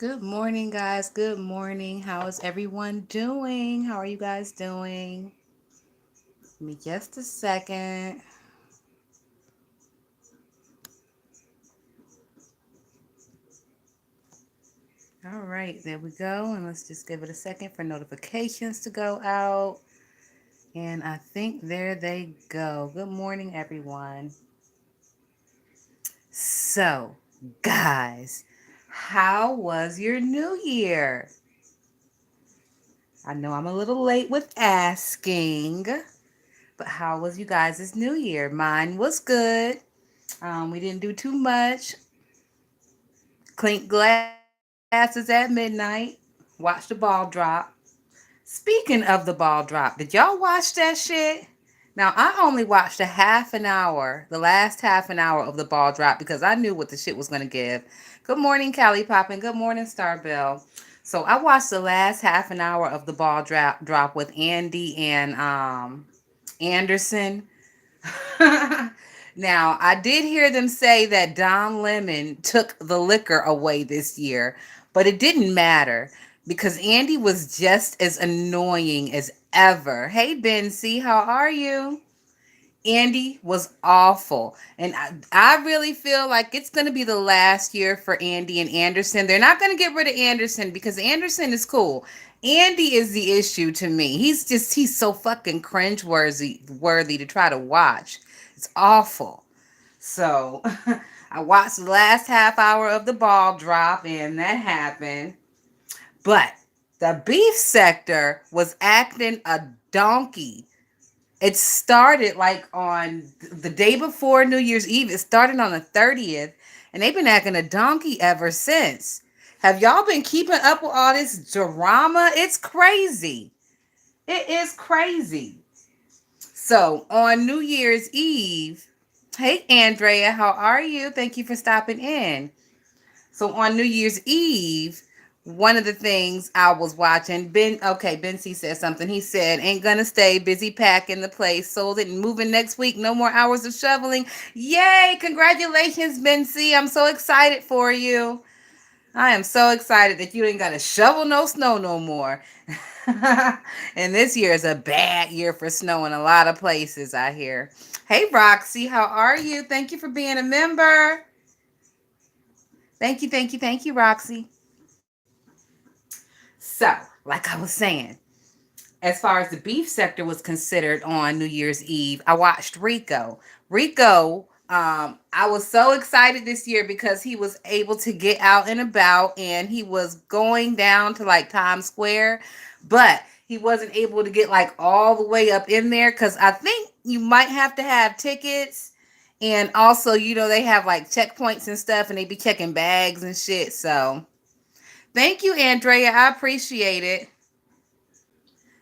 Good morning, guys. Good morning. How is everyone doing? How are you guys doing? Give me just a second. All right, there we go. And let's just give it a second for notifications to go out. And I think there they go. Good morning, everyone. So, guys, how was your new year? I know I'm a little late with asking, but how was you guys' new year? Mine was good. We didn't do too much. Clink glasses at midnight. Watch the ball drop. Speaking of the ball drop, did y'all watch that shit? Now, I only watched a half an hour, the last half an hour of the ball drop because I knew what the shit was going to give. Good morning, Callie Poppin. Good morning, Star Bell. So I watched the last half an hour of the ball drop with Andy and Anderson. Now, I did hear them say that Don Lemon took the liquor away this year, but it didn't matter because Andy was just as annoying as ever. Hey, Ben C, how are you? Andy was awful. And I really feel like it's going to be the last year for Andy and Anderson. They're not going to get rid of Anderson because Anderson is cool. Andy is the issue to me. He's so fucking cringe worthy to try to watch. It's awful. So I watched the last half hour of the ball drop and that happened. But the beef sector was acting a donkey. It started like on the day before New Year's Eve. It started on the 30th, and they've been acting a donkey ever since. Have y'all been keeping up with all this drama? It's crazy. It is crazy. So on New Year's Eve, hey Andrea, how are you? Thank you for stopping in. So on New Year's Eve, one of the things I was watching, Ben C said something. He said, ain't gonna stay busy packing the place, sold it and moving next week. No more hours of shoveling. Yay! Congratulations, Ben C. I'm so excited for you. I am so excited that you ain't gotta shovel no snow no more. And this year is a bad year for snow in a lot of places, I hear. Hey Roxy, how are you? Thank you for being a member. Thank you, Roxy. So, like I was saying, as far as the beef sector was considered on New Year's Eve, I watched Rico. I was so excited this year because he was able to get out and about and he was going down to like Times Square, but he wasn't able to get like all the way up in there because I think you might have to have tickets. And also, they have like checkpoints and stuff and they be checking bags and shit. So thank you, Andrea. I appreciate it.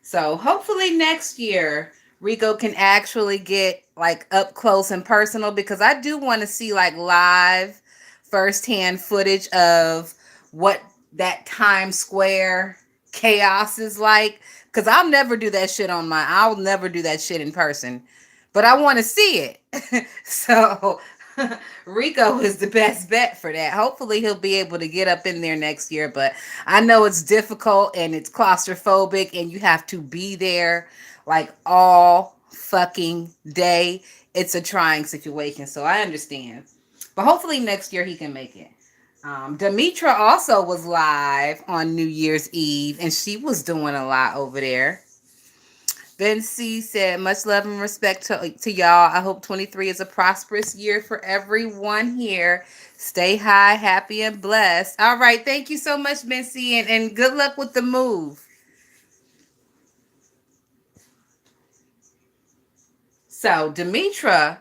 So hopefully next year Rico can actually get like up close and personal because I do want to see like live firsthand footage of what that Times Square chaos is like. Cause I'll never do that shit in person. But I want to see it. So Rico is the best bet for that. Hopefully he'll be able to get up in there next year, but I know it's difficult and it's claustrophobic and you have to be there like all fucking day. It's a trying situation, so I understand. But hopefully next year he can make it. Demetra also was live on New Year's Eve and she was doing a lot over there. Ben C said, much love and respect to y'all. I hope 23 is a prosperous year for everyone here. Stay high, happy, and blessed. All right. Thank you so much, Ben C, and good luck with the move. So, Demetra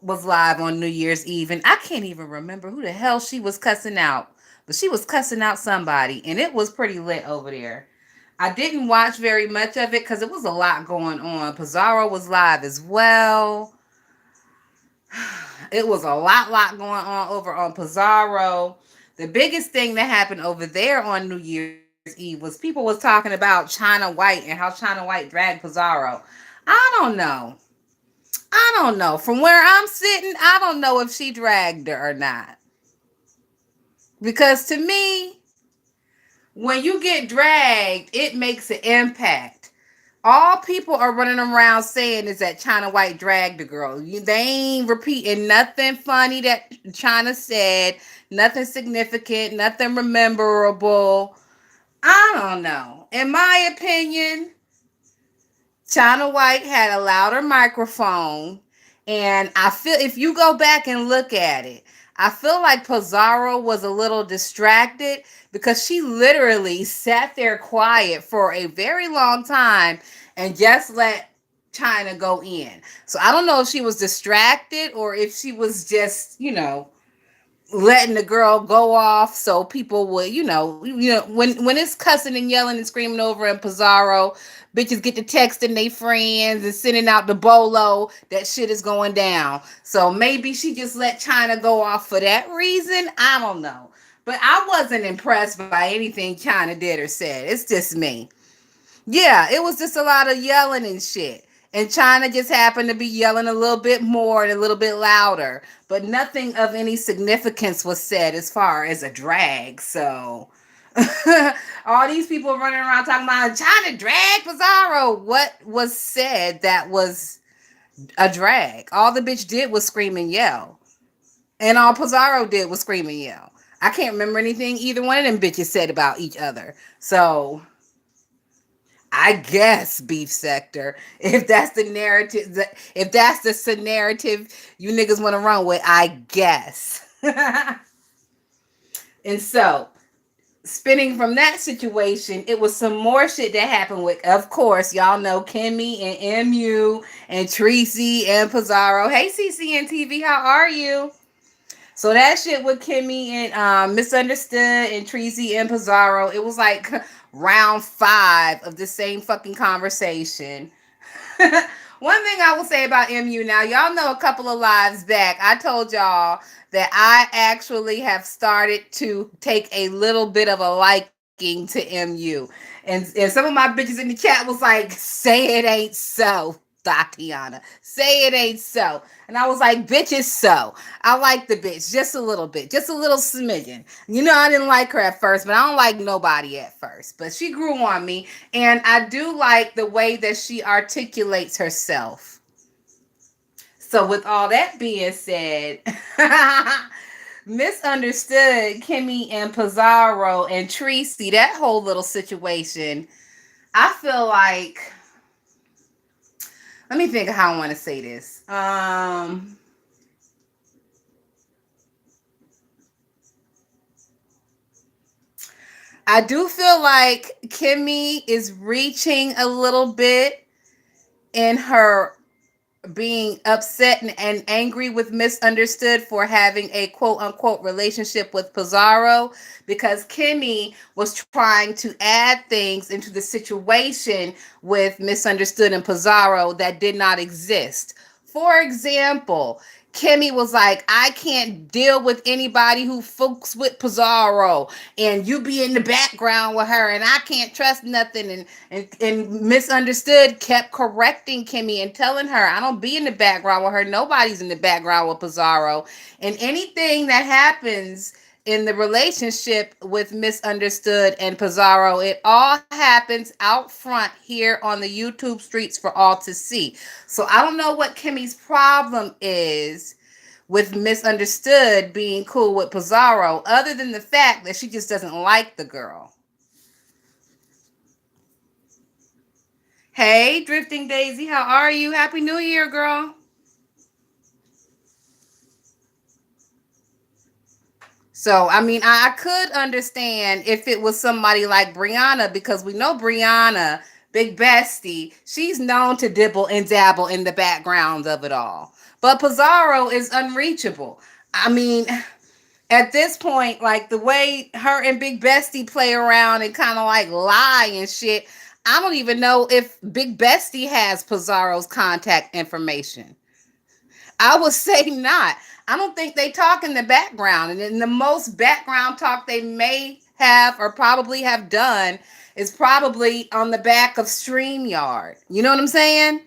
was live on New Year's Eve, and I can't even remember who the hell she was cussing out, but she was cussing out somebody, and it was pretty lit over there. I didn't watch very much of it because it was a lot going on. Pizarro was live as well. It was a lot going on over on Pizarro. The biggest thing that happened over there on New Year's Eve was people was talking about China White and how China White dragged Pizarro. I don't know. I don't know. From where I'm sitting, I don't know if she dragged her or not. Because to me, when you get dragged, it makes an impact. All people are running around saying is that China White dragged the girl. They ain't repeating nothing funny that China said, nothing significant, nothing memorable. I don't know. In my opinion, China White had a louder microphone, and I feel if you go back and look at it, I feel like Pizarro was a little distracted because she literally sat there quiet for a very long time and just let China go in. So I don't know if she was distracted or if she was just, letting the girl go off so people would, when it's cussing and yelling and screaming over in Pizarro, bitches get to texting their friends and sending out the bolo that shit is going down. So maybe she just let China go off for that reason. I don't know. But I wasn't impressed by anything China did or said. It's just me. Yeah, it was just a lot of yelling and shit. And China just happened to be yelling a little bit more and a little bit louder. But nothing of any significance was said as far as a drag. So all these people running around talking about China drag Pizarro. What was said that was a drag? All the bitch did was scream and yell. And all Pizarro did was scream and yell. I can't remember anything either one of them bitches said about each other. So I guess beef sector. If that's the narrative, if that's the narrative you niggas want to run with, I guess. And so, spinning from that situation, it was some more shit that happened with, of course, y'all know Kimmy and MU and Tracy and Pizarro. Hey, CCN how are you? So that shit with Kimmy and Misunderstood and Treasy and Pizarro, it was like round 5 of the same fucking conversation. One thing I will say about MU now, y'all know a couple of lives back, I told y'all that I actually have started to take a little bit of a liking to MU. And some of my bitches in the chat was like, say it ain't so, Tatiana. Say it ain't so. And I was like, bitch, it's so. I like the bitch just a little bit, just a little smidgen. I didn't like her at first, but I don't like nobody at first. But she grew on me. And I do like the way that she articulates herself. So, with all that being said, Misunderstood, Kimmy and Pizarro and Tracy, that whole little situation, I feel like, let me think of how I want to say this. I do feel like Kimmy is reaching a little bit in her being upset and angry with Misunderstood for having a quote unquote relationship with Pizarro, because Kimmy was trying to add things into the situation with Misunderstood and Pizarro that did not exist. For example, Kimmy was like, I can't deal with anybody who fucks with Pizarro, and you be in the background with her, and I can't trust nothing. And Misunderstood kept correcting Kimmy and telling her, I don't be in the background with her. Nobody's in the background with Pizarro. And anything that happens in the relationship with Misunderstood and Pizarro, it all happens out front here on the YouTube streets for all to see. So I don't know what Kimmy's problem is with Misunderstood being cool with Pizarro, other than the fact that she just doesn't like the girl. Hey, Drifting Daisy, how are you? Happy New Year, girl. So, I mean, I could understand if it was somebody like Brianna, because we know Brianna, Big Bestie, she's known to dibble and dabble in the background of it all. But Pizarro is unreachable. I mean, at this point, like the way her and Big Bestie play around and kind of like lie and shit, I don't even know if Big Bestie has Pizarro's contact information. I would say not. I don't think they talk in the background. And then the most background talk they may have or probably have done is probably on the back of StreamYard. You know what I'm saying?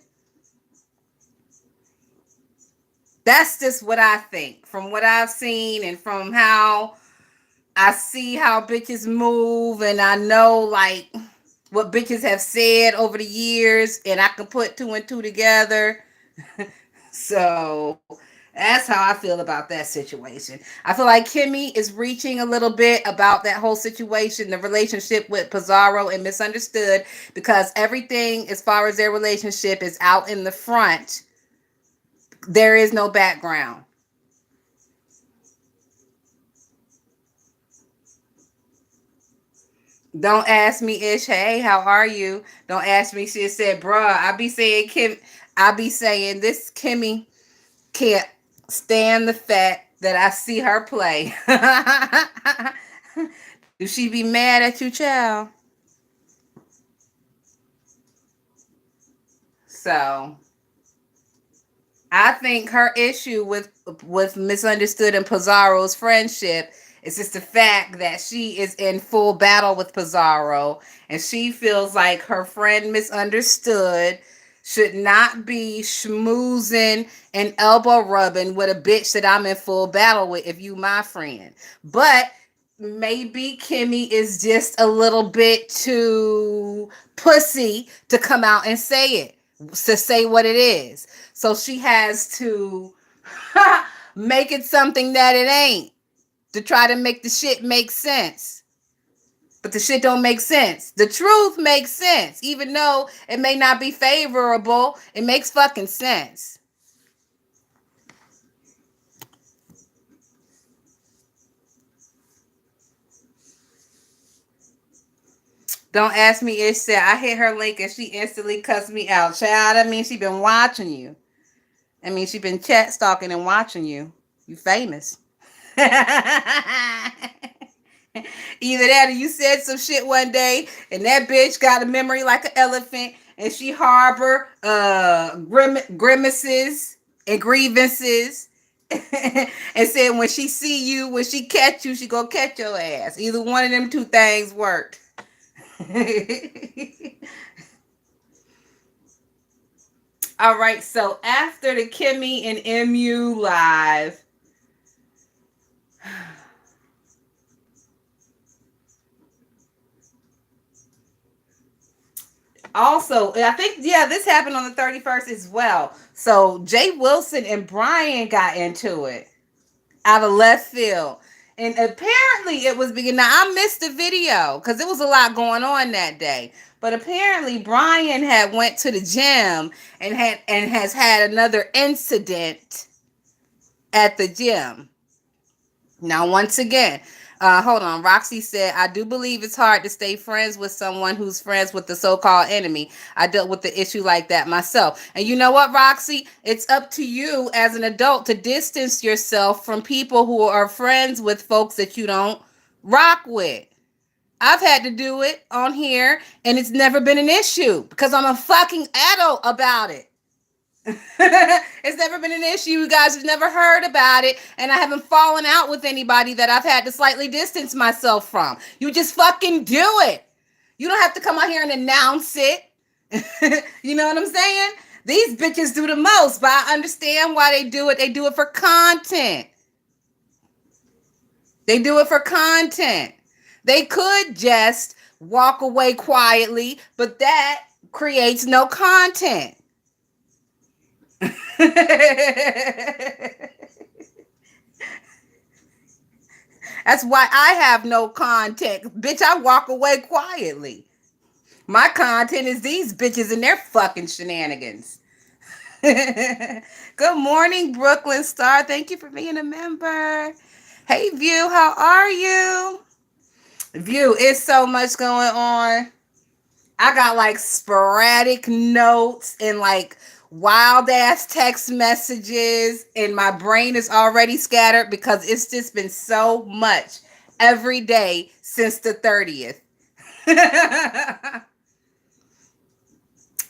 That's just what I think from what I've seen and from how I see how bitches move, and I know like what bitches have said over the years, and I can put two and two together. So that's how I feel about that situation. I feel like Kimmy is reaching a little bit about that whole situation, the relationship with Pizarro and Misunderstood, because everything as far as their relationship is out in the front. There is no background. Don't ask me, Ish, hey, how are you? Don't ask me. She said, bruh, I be saying this Kimmy can't stand the fact that I see her play. Do she be mad at you, child? So I think her issue with Misunderstood and Pizarro's friendship is just the fact that she is in full battle with Pizarro, and she feels like her friend Misunderstood should not be schmoozing and elbow rubbing with a bitch that I'm in full battle with if you my friend. But maybe Kimmy is just a little bit too pussy to come out and say it, to say what it is. So she has to make it something that it ain't, to try to make the shit make sense. But the shit don't make sense. The truth makes sense. Even though it may not be favorable, it makes fucking sense. Don't ask me, Ish said, I hit her link and she instantly cussed me out. Child, I mean, she been watching you. I mean, she been chat stalking and watching you. You famous. Either that or you said some shit one day and that bitch got a memory like an elephant and she harbor grimaces and grievances and said when she see you, when she catch you, she gonna catch your ass. Either one of them two things worked. All right, so after the Kimmy and MU live, also, I think, yeah, this happened on the 31st as well. So Jay Wilson and Brian got into it out of left field. And apparently it was beginning. Now I missed the video because there was a lot going on that day. But apparently Brian had went to the gym and has had another incident at the gym. Now, once again, hold on. Roxy said, I do believe it's hard to stay friends with someone who's friends with the so called enemy. I dealt with the issue like that myself. And you know what, Roxy? It's up to you as an adult to distance yourself from people who are friends with folks that you don't rock with. I've had to do it on here, and it's never been an issue because I'm a fucking adult about it. It's never been an issue. You guys have never heard about it, and I haven't fallen out with anybody that I've had to slightly distance myself from. You just fucking do it. You don't have to come out here and announce it. You know what I'm saying? These bitches do the most, but I understand why they do it. They do it for content. They do it for content. They could just walk away quietly, but that creates no content. That's why I have no content. Bitch, I walk away quietly. My content is these bitches and their fucking shenanigans. Good morning, Brooklyn Star. Thank you for being a member. Hey, View, how are you? View, it's so much going on. I got like sporadic notes and like wild ass text messages, and my brain is already scattered because it's just been so much every day since the 30th.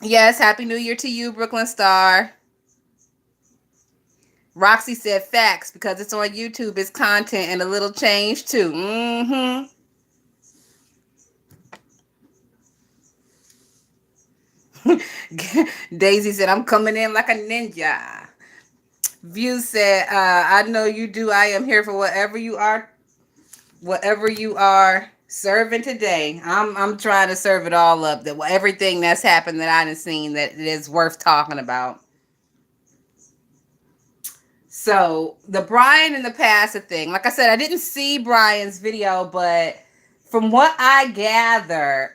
Yes, Happy New Year to you, Brooklyn Star. Roxy said facts because it's on YouTube, it's content and a little change too. Mm-hmm. Daisy said, I'm coming in like a ninja. View said, I know you do. I am here for whatever you are. Whatever you are serving today, I'm trying to serve it all up. That everything that's happened that I done seen that is worth talking about. So the Brian and the Pastor thing, like I said, I didn't see Brian's video, but from what I gather,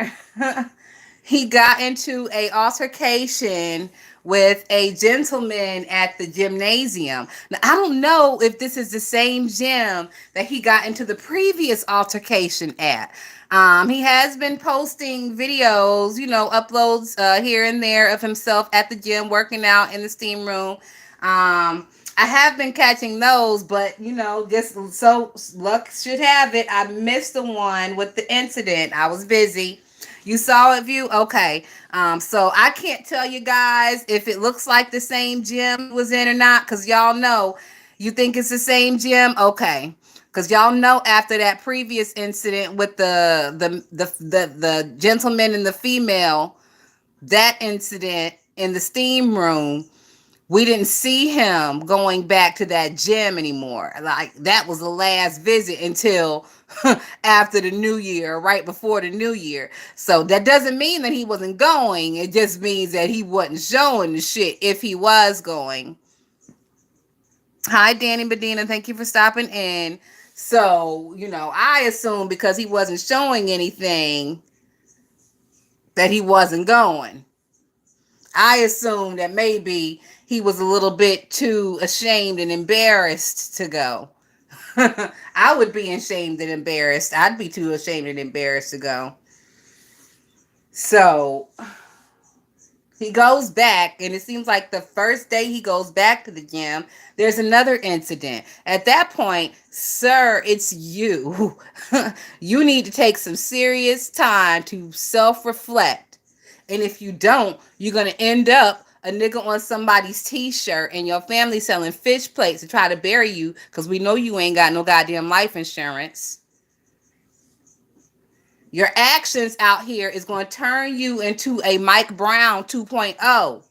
he got into a altercation with a gentleman at the gymnasium. Now I don't know if this is the same gym that he got into the previous altercation at. He has been posting videos, uploads here and there of himself at the gym working out in the steam room. I have been catching those, but just so luck should have it, I missed the one with the incident. I was busy. You saw it, view? Okay. So I can't tell you guys if it looks like the same gym he was in or not, because y'all know you think it's the same gym. Okay. Because y'all know after that previous incident with the gentleman and the female, that incident in the steam room, we didn't see him going back to that gym anymore. Like that was the last visit until after the new year, right before the new year. So that doesn't mean that he wasn't going. It just means that he wasn't showing the shit if he was going. Hi, Danny Medina. Thank you for stopping in. So, I assume because he wasn't showing anything that he wasn't going. I assume that maybe he was a little bit too ashamed and embarrassed to go. I would be ashamed and embarrassed. I'd be too ashamed and embarrassed to go. So he goes back, and it seems like the first day he goes back to the gym, there's another incident. At that point, sir, it's you. You need to take some serious time to self-reflect. And if you don't, you're going to end up a nigga on somebody's t-shirt and your family selling fish plates to try to bury you because we know you ain't got no goddamn life insurance. Your actions out here is going to turn you into a Mike Brown 2.0.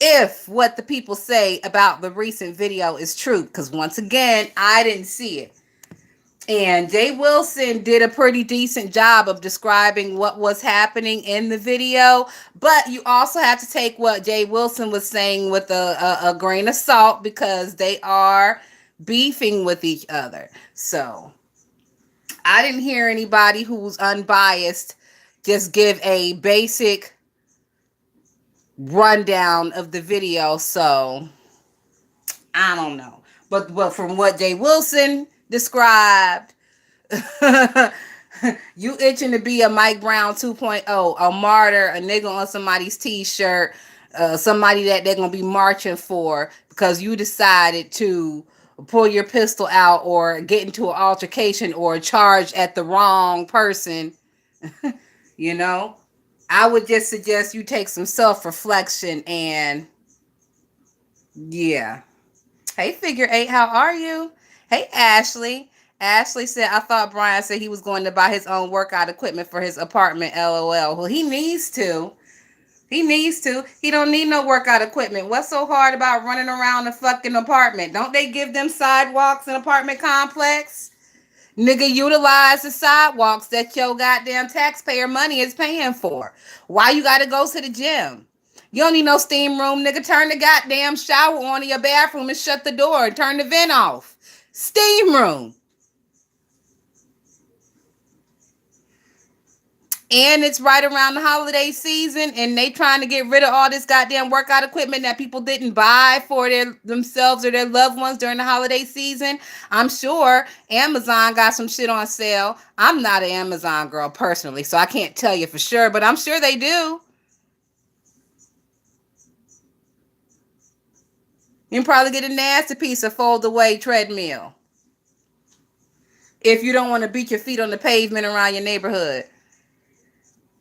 If what the people say about the recent video is true, because once again, I didn't see it. And Jay Wilson did a pretty decent job of describing what was happening in the video. But you also have to take what Jay Wilson was saying with a grain of salt because they are beefing with each other. So I didn't hear anybody who's unbiased just give a basic rundown of the video. So I don't know. But from what Jay Wilson described, you itching to be a Mike Brown 2.0, a martyr, a nigga on somebody's t-shirt, somebody that they're going to be marching for because you decided to pull your pistol out or get into an altercation or charge at the wrong person. you know, I would just suggest you take some self-reflection and yeah. Hey, Figure Eight, how are you? Hey, Ashley. Ashley said, I thought Brian said he was going to buy his own workout equipment for his apartment, LOL. Well, he needs to. He needs to. He don't need no workout equipment. What's so hard about running around the fucking apartment? Don't they give them sidewalks in apartment complex? Nigga, utilize the sidewalks that your goddamn taxpayer money is paying for. Why you gotta go to the gym? You don't need no steam room, nigga. Turn the goddamn shower on in your bathroom and shut the door and turn the vent off. Steam room. And it's right around the holiday season, and they trying to get rid of all this goddamn workout equipment that people didn't buy for themselves or their loved ones during the holiday season. I'm sure Amazon got some shit on sale. I'm not an Amazon girl personally, so I can't tell you for sure, but I'm sure they do. You can probably get a nasty piece of fold away treadmill if you don't want to beat your feet on the pavement around your neighborhood.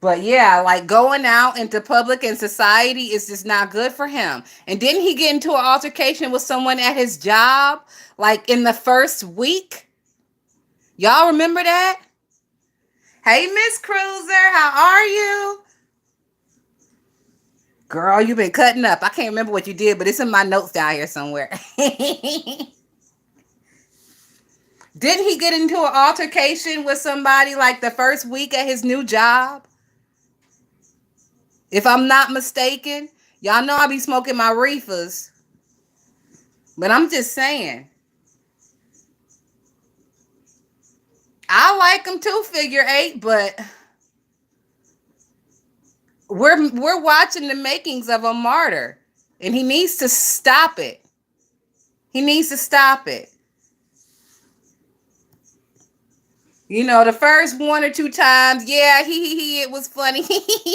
But yeah, like going out into public and society is just not good for him. And didn't he get into an altercation with someone at his job like in the first week? Y'all remember that? Hey, Miss Cruiser, how are you? Girl, you've been cutting up. I can't remember what you did, but it's in my notes down here somewhere. Didn't he get into an altercation with somebody like the first week at his new job? If I'm not mistaken. Y'all know I be smoking my reefers. But I'm just saying. I like him too, figure eight, but we're watching the makings of a martyr. And he needs to stop it. He needs to stop it. You know, the first one or two times, yeah, it was funny.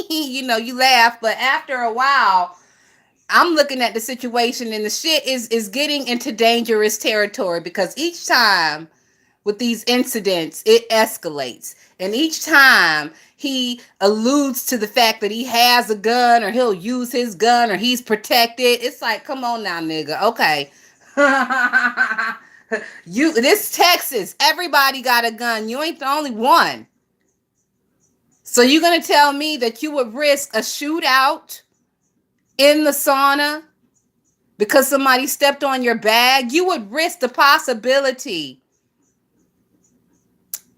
You know, you laugh, but after a while, I'm looking at the situation and the shit is getting into dangerous territory because each time with these incidents, it escalates. And each time he alludes to the fact that he has a gun or he'll use his gun or he's protected. It's like, come on now, nigga. Okay. This Texas, everybody got a gun. You ain't the only one. So you're gonna tell me that you would risk a shootout in the sauna because somebody stepped on your bag? You would risk the possibility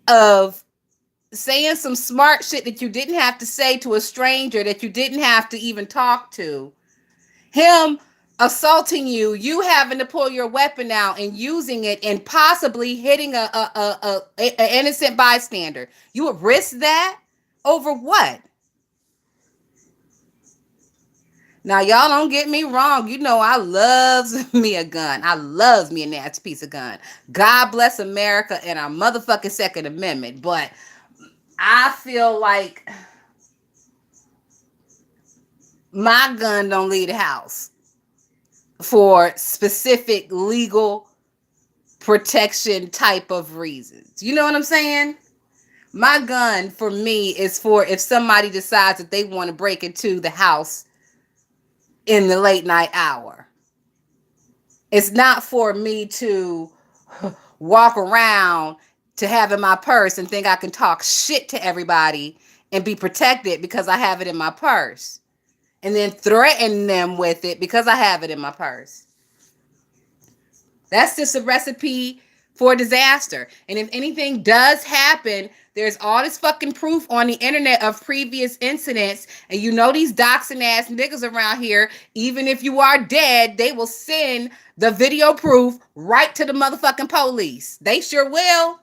of saying some smart shit that you didn't have to say to a stranger that you didn't have to even talk to. Him assaulting you, you having to pull your weapon out and using it and possibly hitting a innocent bystander. You would risk that over what? Now, y'all don't get me wrong. You know I loves me a gun. I loves me a nasty piece of gun. God bless America and our motherfucking Second Amendment. But I feel like my gun don't leave the house for specific legal protection type of reasons. You know what I'm saying? My gun for me is for if somebody decides that they want to break into the house in the late night hour. It's not for me to walk around to have in my purse and think I can talk shit to everybody and be protected because I have it in my purse. And then threaten them with it because I have it in my purse. That's just a recipe for disaster. And if anything does happen, there's all this fucking proof on the internet of previous incidents. And you know these doxing ass niggas around here, even if you are dead, they will send the video proof right to the motherfucking police. They sure will.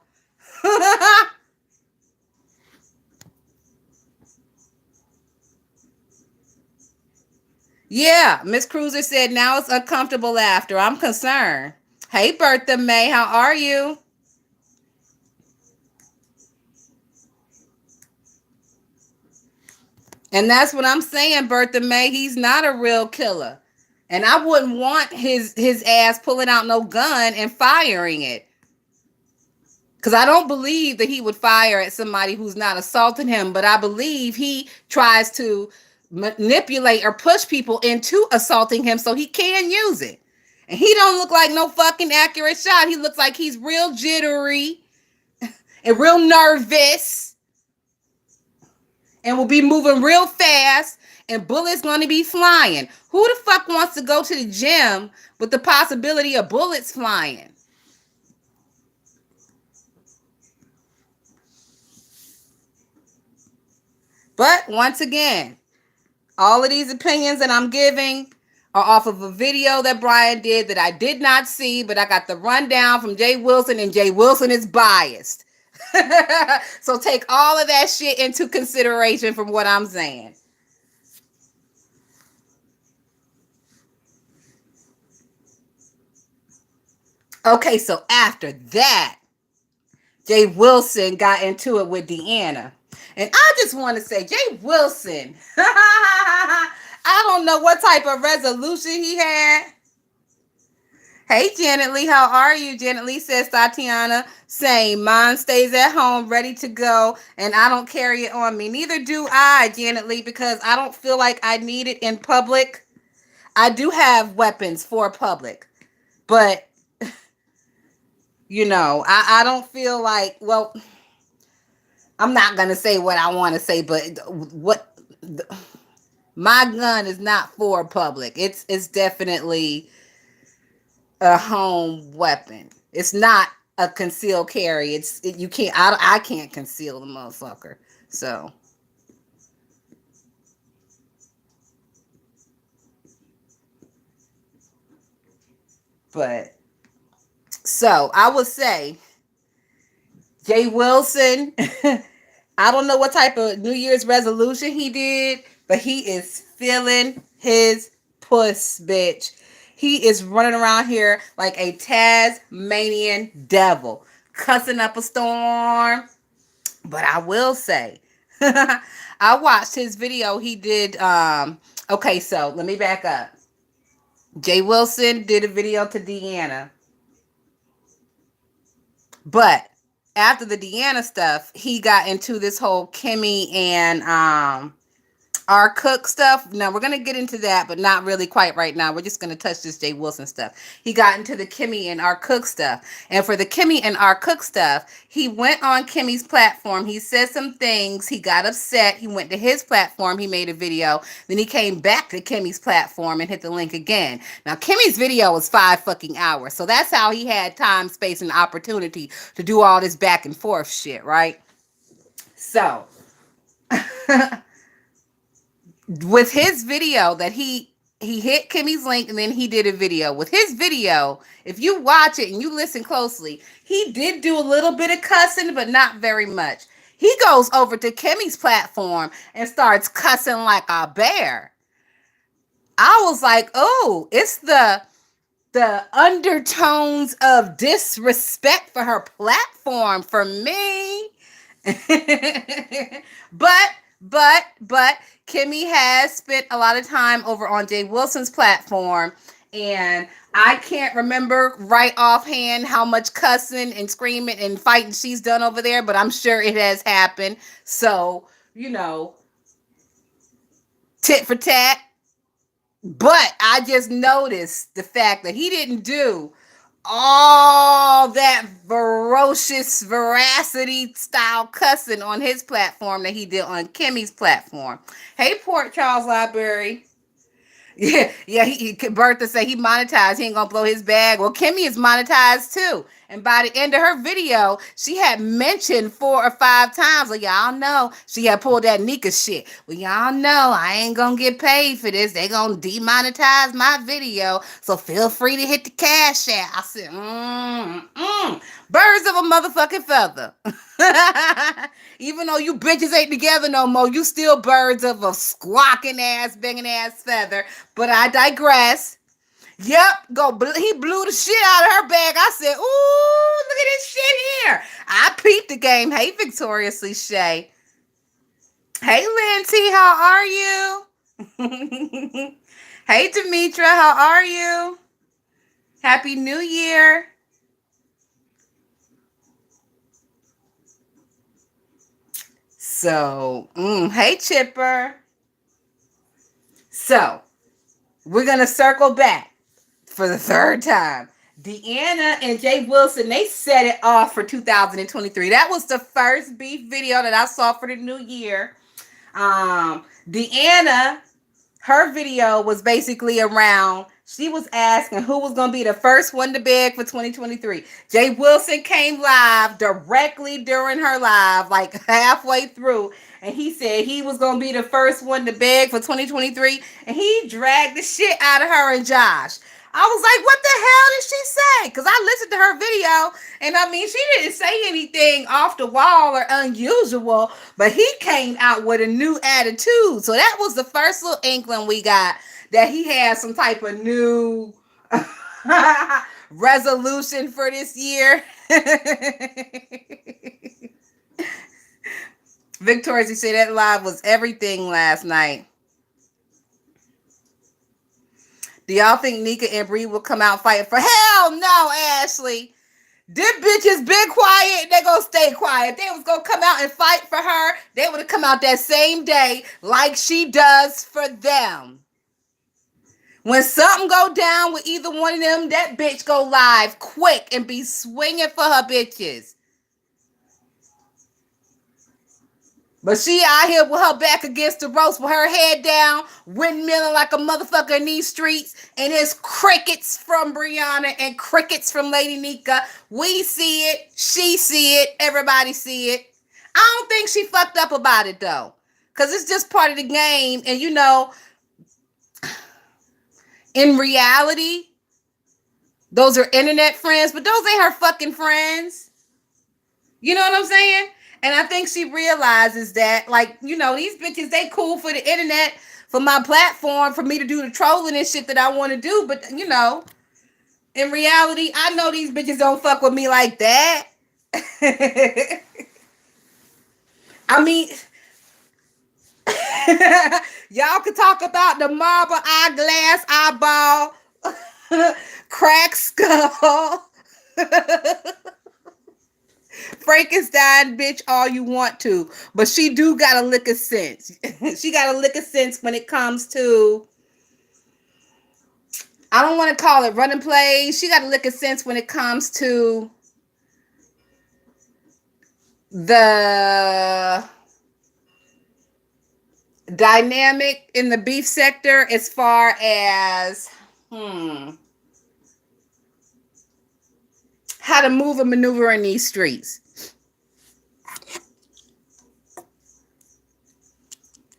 Yeah, Miss Cruiser said now it's uncomfortable laughter. I'm concerned. Hey, Bertha May, how are you? And that's what I'm saying, Bertha May. He's not a real killer. And I wouldn't want his ass pulling out no gun and firing it. Because I don't believe that he would fire at somebody who's not assaulting him, but I believe he tries to manipulate or push people into assaulting him so he can use it. And he don't look like no fucking accurate shot. He looks like he's real jittery and real nervous and will be moving real fast and bullets going to be flying. Who the fuck wants to go to the gym with the possibility of bullets flying? But once again, all of these opinions that I'm giving are off of a video that Brian did that I did not see, but I got the rundown from Jay Wilson, and Jay Wilson is biased. So take all of that shit into consideration from what I'm saying. Okay, so after that, Jay Wilson got into it with Deanna. And I just want to say, Jay Wilson, I don't know what type of resolution he had. Hey, Janet Lee, how are you? Janet Lee says, Tatiana, same. Mine stays at home, ready to go, and I don't carry it on me. Neither do I, Janet Lee, because I don't feel like I need it in public. I do have weapons for public, but, you know, I don't feel like, well, I'm not going to say what I want to say, but my gun is not for public. It's definitely a home weapon. It's not a concealed carry. You can't. I can't conceal the motherfucker. So, but so I would say Jay Wilson. I don't know what type of New Year's resolution he did, but he is feeling his puss, bitch. He is running around here like a Tasmanian devil, cussing up a storm. But I will say, I watched his video. He did. Okay, so let me back up. Jay Wilson did a video to Deanna, but after the Deanna stuff, he got into this whole Kimmy and our cook stuff. Now we're gonna get into that, but not really quite right now. We're just gonna touch this Jay Wilson stuff. He got into the Kimmy and our cook stuff, and for the Kimmy and our cook stuff, he went on Kimmy's platform. He said some things. He got upset. He went to his platform. He made a video. Then he came back to Kimmy's platform and hit the link again. Now Kimmy's video was 5 fucking hours, so that's how he had time, space, and opportunity to do all this back and forth shit, right? So. With his video that he hit Kimmy's link and then he did a video. With his video, if you watch it and you listen closely, he did do a little bit of cussing, but not very much. He goes over to Kimmy's platform and starts cussing like a bear. I was like, oh, it's the undertones of disrespect for her platform for me. but but Kimmy has spent a lot of time over on Jay Wilson's platform, and I can't remember right offhand how much cussing and screaming and fighting she's done over there, but I'm sure it has happened. So, tit for tat. But I just noticed the fact that he didn't do all that ferocious veracity style cussing on his platform that he did on Kimmy's platform. Hey, Port Charles Library. Yeah. Bertha said he monetized. He ain't gonna blow his bag. Well, Kimmy is monetized too. And by the end of her video, she had mentioned 4 or 5 times. Well, y'all know she had pulled that Nika shit. Well, y'all know I ain't gonna get paid for this. They gonna demonetize my video. So feel free to hit the cash app. I said, birds of a motherfucking feather. Even though you bitches ain't together no more, you still birds of a squawking ass, banging ass feather. But I digress. Yep, he blew the shit out of her bag. I said, ooh, look at this shit here. I peeped the game. Hey, Victoriously Shay. Hey, Linty, how are you? Hey, Demetra, how are you? Happy New Year. So, hey, Chipper. So, we're going to circle back for the third time. Deanna and Jay Wilson, they set it off for 2023. That was the first beef video that I saw for the new year. Deanna, her video was basically around, she was asking who was going to be the first one to beg for 2023. Jay Wilson came live directly during her live, like halfway through, and he said he was going to be the first one to beg for 2023, and he dragged the shit out of her and Josh. I was like, what the hell did she say? Because I listened to her video, and I mean, she didn't say anything off the wall or unusual, but he came out with a new attitude. So that was the first little inkling we got that he had some type of new resolution for this year. Victoria, you say that live was everything last night. Do y'all think Nika and Bree will come out fighting for? Hell no, Ashley. Them bitches been quiet. They gonna stay quiet. They was gonna come out and fight for her. They would have come out that same day like she does for them. When something go down with either one of them, that bitch go live quick and be swinging for her bitches. But she out here with her back against the ropes with her head down, windmilling like a motherfucker in these streets. And it's crickets from Brianna and crickets from Lady Nika. We see it. She see it. Everybody see it. I don't think she fucked up about it though. Because it's just part of the game. And you know, in reality, those are internet friends, but those ain't her fucking friends. You know what I'm saying? And I think she realizes that, like, you know, these bitches, they cool for the internet, for my platform, for me to do the trolling and shit that I want to do. But, you know, in reality, I know these bitches don't fuck with me like that. I mean, y'all could talk about the marble eyeglass eyeball, crack skull, Frankenstein bitch all you want to, but she do got a lick of sense. She got a lick of sense when it comes to, I don't want to call it running plays. She got a lick of sense when it comes to the dynamic in the beef sector as far as how to move and maneuver in these streets.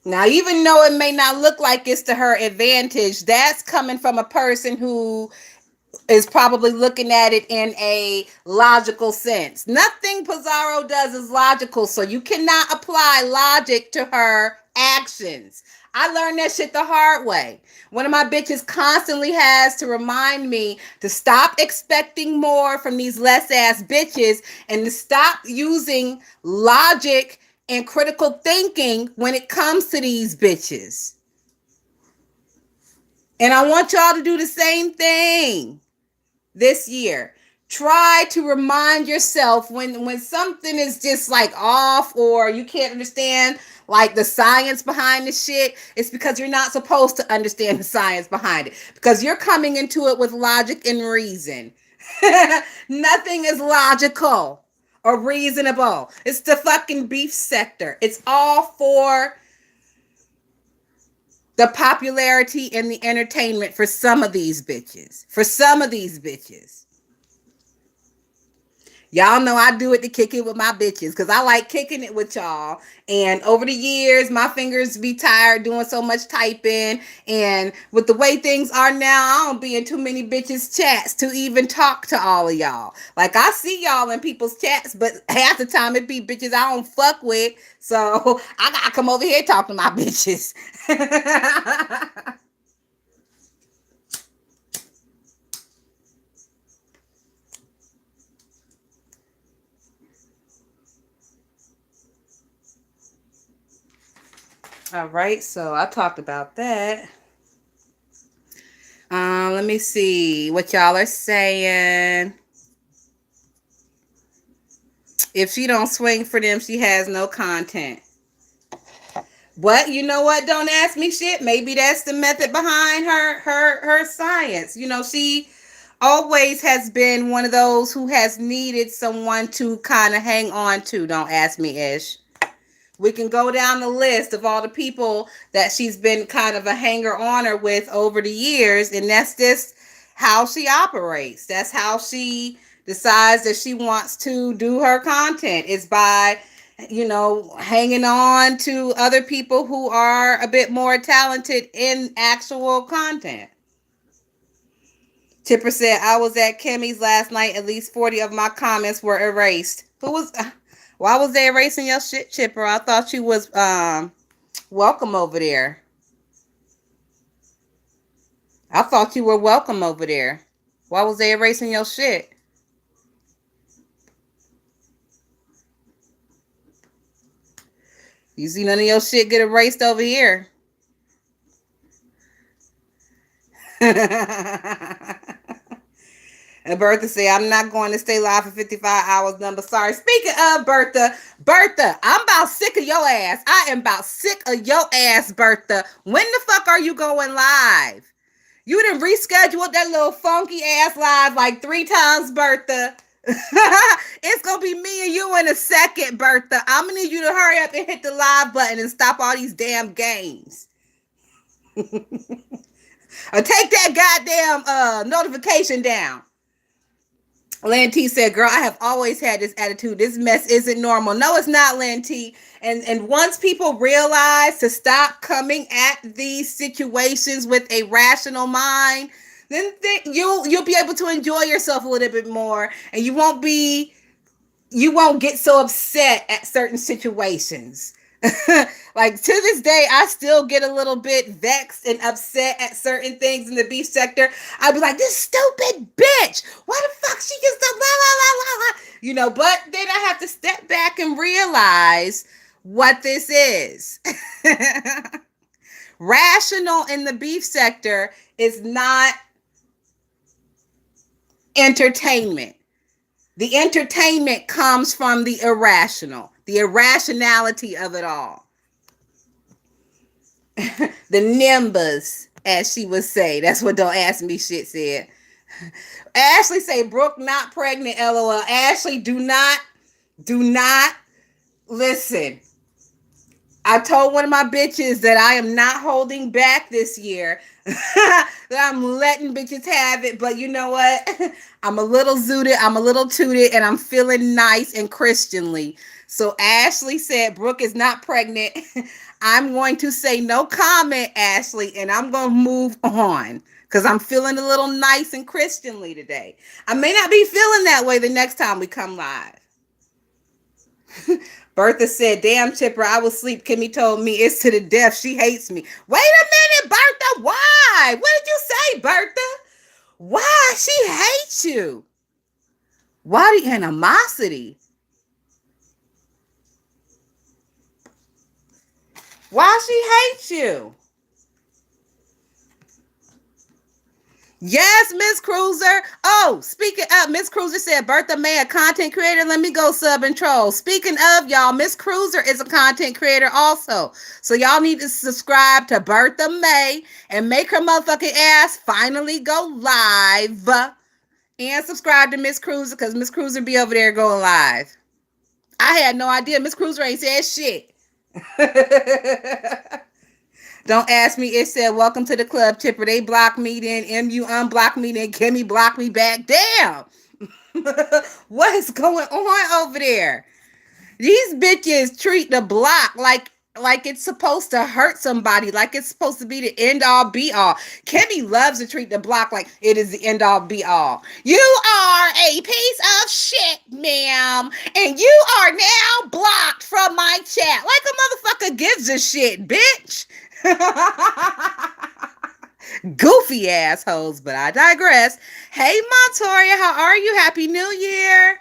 Now, even though it may not look like it's to her advantage, that's coming from a person who is probably looking at it in a logical sense. Nothing Pizarro does is logical, so you cannot apply logic to her actions. I learned that shit the hard way. One of my bitches constantly has to remind me to stop expecting more from these less ass bitches and to stop using logic and critical thinking when it comes to these bitches. And I want y'all to do the same thing this year. Try to remind yourself when something is just like off or you can't understand like the science behind the shit. It's because you're not supposed to understand the science behind it, because you're coming into it with logic and reason. Nothing is logical or reasonable. It's the fucking beef sector. It's all for the popularity and the entertainment for some of these bitches. For some of these bitches. Y'all know I do it to kick it with my bitches because I like kicking it with y'all. And over the years, my fingers be tired doing so much typing. And with the way things are now, I don't be in too many bitches' chats to even talk to all of y'all. Like, I see y'all in people's chats, but half the time it be bitches I don't fuck with. So I gotta come over here and talk to my bitches. All right, so I talked about that. Let me see what y'all are saying. If she don't swing for them, she has no content. But you know what? Don't ask me shit. Maybe that's the method behind her science. You know, she always has been one of those who has needed someone to kind of hang on to. Don't ask me, Ish. We can go down the list of all the people that she's been kind of a hanger-oner with over the years, and that's just how she operates. That's how she decides that she wants to do her content, is by, you know, hanging on to other people who are a bit more talented in actual content. Tipper said, I was at Kimmy's last night. At least 40 of my comments were erased. Who was... Why was they erasing your shit, Chipper? I thought you was welcome over there. I thought you were welcome over there. Why was they erasing your shit? You see none of your shit get erased over here. And Bertha said, I'm not going to stay live for 55 hours. Number sorry. Speaking of Bertha, I'm about sick of your ass. I am about sick of your ass, Bertha. When the fuck are you going live? You done rescheduled that little funky ass live like 3 times, Bertha. It's gonna be me and you in a second, Bertha. I'm gonna need you to hurry up and hit the live button and stop all these damn games. Or take that goddamn notification down. Lynn T said, "Girl, I have always had this attitude. This mess isn't normal." No, it's not, Lynn T. And once people realize to stop coming at these situations with a rational mind, then you'll be able to enjoy yourself a little bit more, and you won't get so upset at certain situations. Like to this day, I still get a little bit vexed and upset at certain things in the beef sector. I'd be like, this stupid bitch, why the fuck she gets the blah, blah, blah, blah, blah. But then I have to step back and realize what this is. Rational in the beef sector is not entertainment. The entertainment comes from the irrationality of it all. The nimbus, as she would say. That's what Don't Ask Me Shit said. Ashley say, Brooke not pregnant, LOL. Ashley, do not listen. I told one of my bitches that I am not holding back this year. That I'm letting bitches have it. But you know what? I'm a little zooted, I'm a little tooted, and I'm feeling nice and Christianly. So Ashley said Brooke is not pregnant. I'm going to say no comment, Ashley, and I'm going to move on because I'm feeling a little nice and Christianly today. I may not be feeling that way the next time we come live. Bertha said, damn, Chipper, I was asleep. Kimmy told me it's to the death. She hates me. Wait a minute, Bertha. Why? What did you say, Bertha? Why? She hates you. Why the animosity? Why she hates you? Yes, Miss Cruiser. Oh, speaking of, Miss Cruiser said, Bertha May, a content creator. Let me go sub and troll. Speaking of, y'all, Miss Cruiser is a content creator also. So y'all need to subscribe to Bertha May and make her motherfucking ass finally go live. And subscribe to Miss Cruiser because Miss Cruiser be over there going live. I had no idea. Miss Cruiser ain't said shit. Don't ask me. It said, welcome to the club, Chipper. They blocked me, then MU unblocked me, then Kimmy blocked me back. Damn. What is going on over there? These bitches treat the block like it's supposed to hurt somebody, like it's supposed to be the end all be all. Kimmy loves to treat the block like it is the end all be all. You are a piece of shit, ma'am, and you are now blocked from my chat. Like a motherfucker gives a shit, bitch. Goofy assholes, but I digress. Hey, Montoria, how are you? Happy New Year.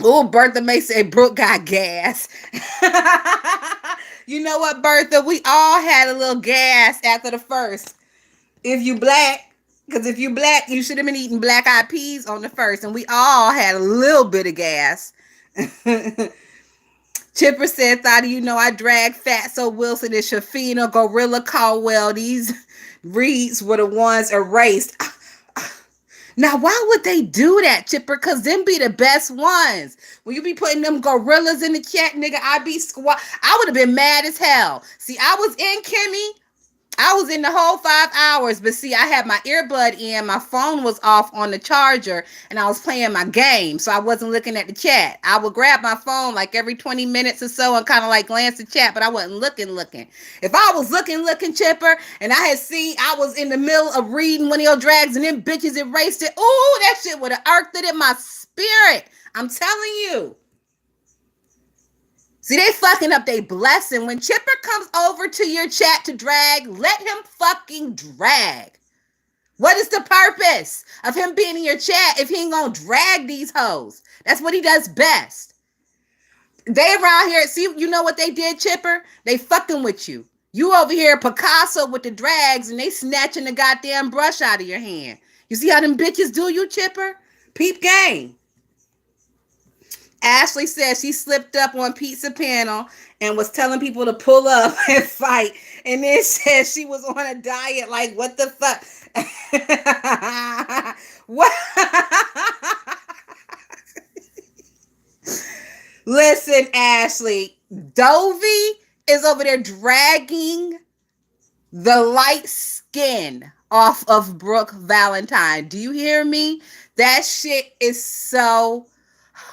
Oh, Bertha may say Brooke got gas. You know what, Bertha? We all had a little gas after the first. If you black, because if you black, you should have been eating black eyed peas on the first. And we all had a little bit of gas. Chipper said, Thoughty, you know I drag Fatso Wilson and Shafina, Gorilla Caldwell. These reads were the ones erased. Now, why would they do that, Chipper? Because them be the best ones. When you be putting them gorillas in the chat, nigga, I be squat. I would have been mad as hell. See, I was in Kimmy. I was in the whole 5 hours, but see, I had my earbud in, my phone was off on the charger, and I was playing my game, so I wasn't looking at the chat. I would grab my phone like every 20 minutes or so and kind of like glance the chat, but I wasn't looking. If I was looking, Chipper, and I had seen I was in the middle of reading one of your drags and them bitches erased it, ooh, that shit would have irked it in my spirit. I'm telling you. See, they fucking up their blessing. When Chipper comes over to your chat to drag, let him fucking drag. What is the purpose of him being in your chat if he ain't gonna drag these hoes? That's what he does best. They around here, see, you know what they did, Chipper? They fucking with you. You over here, Picasso with the drags, and they snatching the goddamn brush out of your hand. You see how them bitches do you, Chipper? Peep game. Ashley said she slipped up on Pizza Panel and was telling people to pull up and fight. And then said she was on a diet. Like, what the fuck? What? Listen, Ashley, Dovey is over there dragging the light skin off of Brooke Valentine. Do you hear me? That shit is so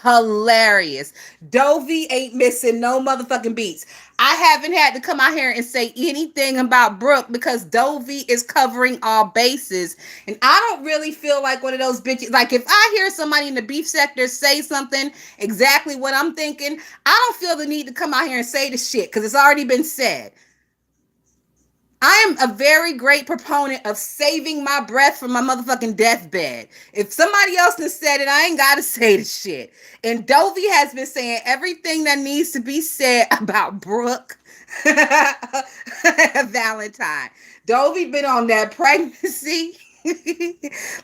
hilarious. Dovey ain't missing no motherfucking beats. I haven't had to come out here and say anything about Brooke because Dovey is covering all bases. And I don't really feel like one of those bitches. Like, if I hear somebody in the beef sector say something exactly what I'm thinking, I don't feel the need to come out here and say the shit because it's already been said. I am a very great proponent of saving my breath from my motherfucking deathbed. If somebody else has said it, I ain't got to say the shit. And Dovey has been saying everything that needs to be said about Brooke Valentine. Dovey been on that pregnancy.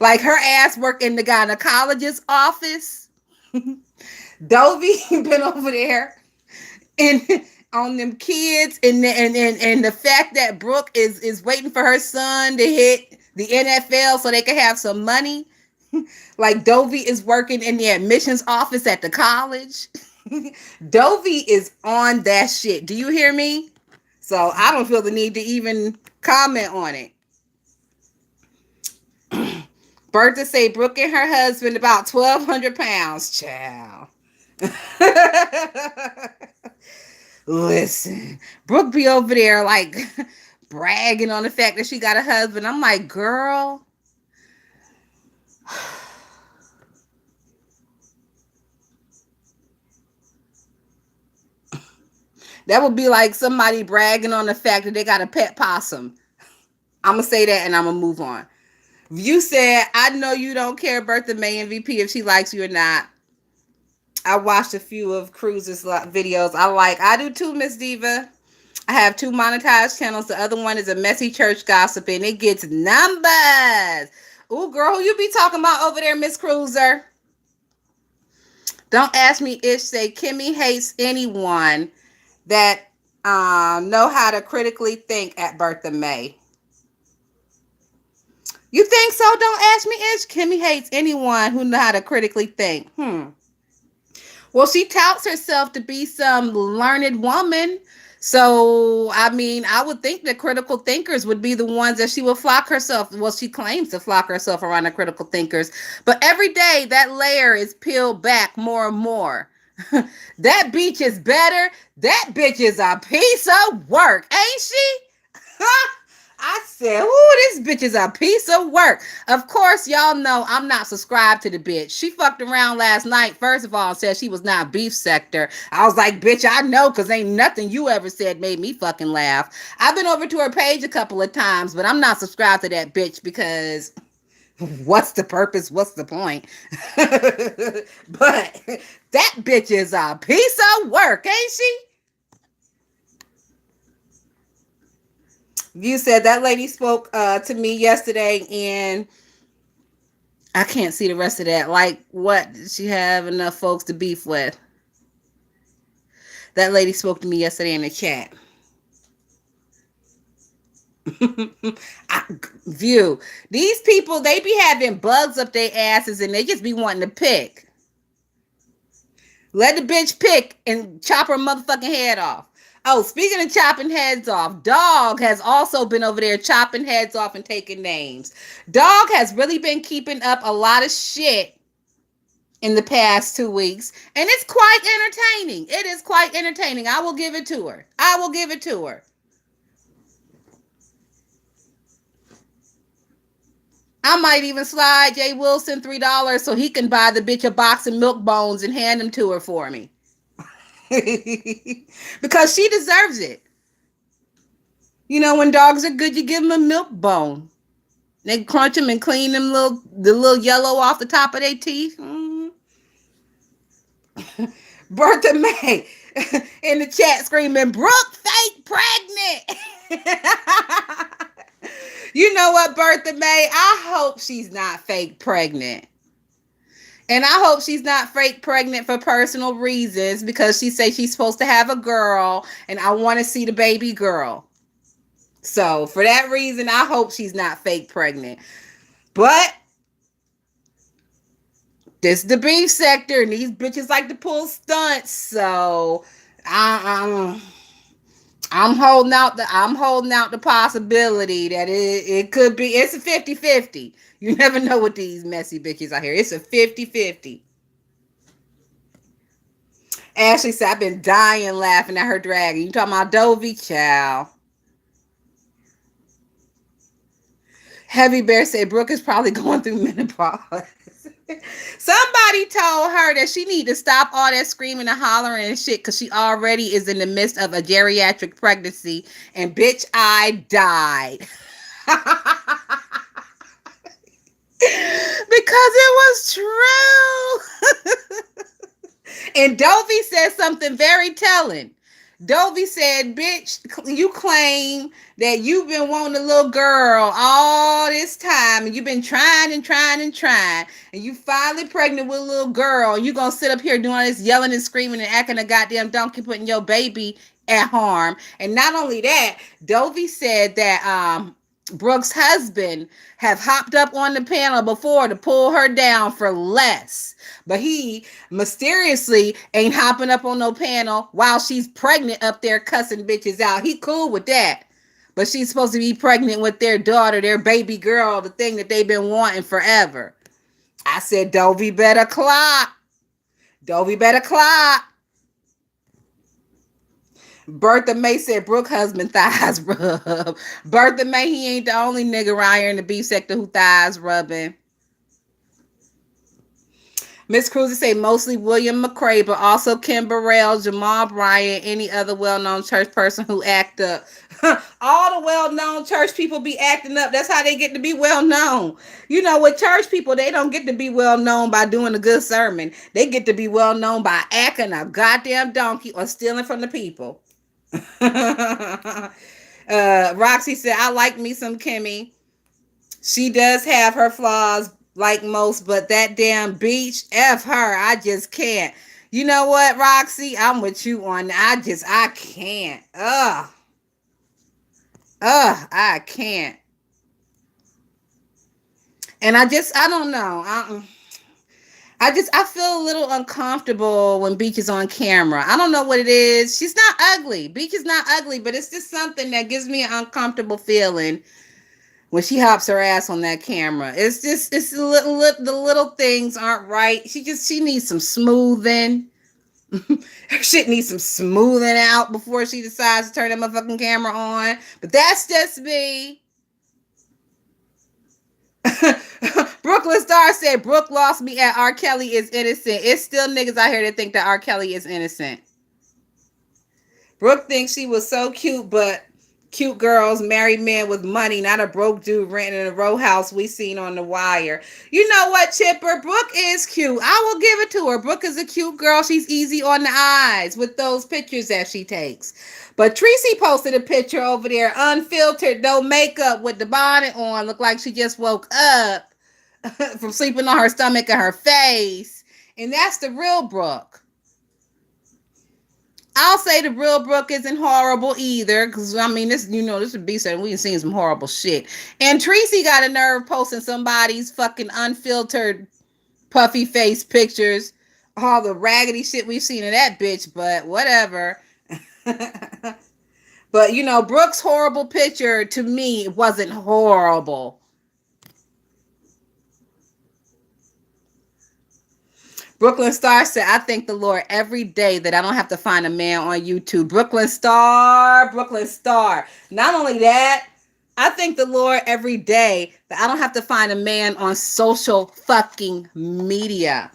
Like her ass work in the gynecologist's office. Dovey been over there and on them kids and the fact that Brooke is waiting for her son to hit the NFL so they can have some money. Like Dovey is working in the admissions office at the college. Dovey is on that shit. Do you hear me? So I don't feel the need to even comment on it. Bertha say Brooke and her husband about 1,200 pounds, child. Listen, Brooke be over there like bragging on the fact that she got a husband. I'm like, girl. That would be like somebody bragging on the fact that they got a pet possum. I'm going to say that and I'm going to move on. You said, I know you don't care Bertha May MVP if she likes you or not. I watched a few of Cruz's videos. I do too, Miss Diva. I have 2 monetized channels. The other one is a messy church gossip, and it gets numbers. Ooh, girl, who you be talking about over there, Miss Cruiser? Don't ask me. Ish say Kimmy hates anyone that know how to critically think at Bertha May. You think so? Don't ask me. Ish Kimmy hates anyone who know how to critically think. Well, she touts herself to be some learned woman. So, I mean, I would think that critical thinkers would be the ones that she would flock herself. Well, she claims to flock herself around the critical thinkers. But every day that layer is peeled back more and more. That beach is better. That bitch is a piece of work, ain't she? I said, ooh, this bitch is a piece of work. Of course, y'all know I'm not subscribed to the bitch. She fucked around last night, first of all, and said she was not beef sector. I was like, bitch, I know, because ain't nothing you ever said made me fucking laugh. I've been over to her page a couple of times, but I'm not subscribed to that bitch because what's the purpose? What's the point? But that bitch is a piece of work, ain't she? You said that lady spoke to me yesterday, and I can't see the rest of that. Like, what? Did she have enough folks to beef with? That lady spoke to me yesterday in the chat. View. These people, they be having bugs up their asses, and they just be wanting to pick. Let the bitch pick and chop her motherfucking head off. Oh, speaking of chopping heads off, Dog has also been over there chopping heads off and taking names. Dog has really been keeping up a lot of shit in the past 2 weeks, and it's quite entertaining. It is quite entertaining. I will give it to her. I will give it to her. I might even slide Jay Wilson $3 so he can buy the bitch a box of milk bones and hand them to her for me. Because she deserves it. You know, when dogs are good, you give them a milk bone. They crunch them and clean them the little yellow off the top of their teeth. Bertha May in the chat screaming, Brooke fake pregnant. You know what, Bertha May? I hope she's not fake pregnant. And I hope she's not fake pregnant for personal reasons because she says she's supposed to have a girl and I want to see the baby girl. So for that reason, I hope she's not fake pregnant. But This the beef sector, and these bitches like to pull stunts. So I, I'm holding out the possibility that it could be. It's a 50-50. You never know with these messy bitches out here. It's a 50-50. Ashley said, I've been dying laughing at her dragging. You talking about Dovey? Child. Heavy Bear said Brooke is probably going through menopause. Somebody told her that she need to stop all that screaming and hollering and shit because she already is in the midst of a geriatric pregnancy. And bitch, I died. Because it was true. And Dovey said something very telling. Dovey said, bitch, you claim that you've been wanting a little girl all this time, and you've been trying and trying and trying, and you finally pregnant with a little girl, and you gonna sit up here doing all this yelling and screaming and acting a goddamn donkey, putting your baby at harm. And not only that, Dovey said that Brooke's husband have hopped up on the panel before to pull her down for less. But he mysteriously ain't hopping up on no panel while she's pregnant up there cussing bitches out. He cool with that. But she's supposed to be pregnant with their daughter, their baby girl, the thing that they've been wanting forever. I said, Dovey better clock. Dovey better clock. Bertha May said Brooke husband thighs rub. Bertha May, he ain't the only nigga around here in the beef sector who thighs rubbing. Miss Cruiser say mostly William McCray, but also Kim Burrell, Jamal Bryant, any other well-known church person who act up. All the well-known church people be acting up. That's how they get to be well-known. You know, with church people, they don't get to be well-known by doing a good sermon. They get to be well-known by acting a goddamn donkey or stealing from the people. Roxy said, I like me some Kimmy. She does have her flaws like most, but that damn beach, F her. I just can't. You know what, Roxy? I'm with you on that. I can't. I can't. And I don't know. I feel a little uncomfortable when Beach is on camera. I don't know what it is. She's not ugly. Beach is not ugly, but it's just something that gives me an uncomfortable feeling when she hops her ass on that camera. It's the little things aren't right. She needs some smoothing. Her shit needs some smoothing out before she decides to turn that motherfucking camera on. But that's just me. Brooklyn Star said Brooke lost me at R. Kelly is innocent. It's still niggas out here that think that R. Kelly is innocent. Brooke thinks she was so cute, but cute girls marry men with money, not a broke dude renting in a row house we seen on The Wire. You know what, Chipper? Brooke is cute. I will give it to her. Brooke is a cute girl. She's easy on the eyes with those pictures that she takes. But Tracy posted a picture over there, unfiltered, no makeup, with the bonnet on. Looked like she just woke up from sleeping on her stomach and her face. And that's the real Brooke. I'll say the real Brooke isn't horrible either, because I mean, this would be saying we've seen some horrible shit. And Tracy got a nerve posting somebody's fucking unfiltered puffy face pictures, all the raggedy shit we've seen of that bitch, but whatever. But Brooke's horrible picture to me wasn't horrible. Brooklyn Star said, I thank the Lord every day that I don't have to find a man on YouTube. Brooklyn Star. Not only that, I thank the Lord every day that I don't have to find a man on social fucking media.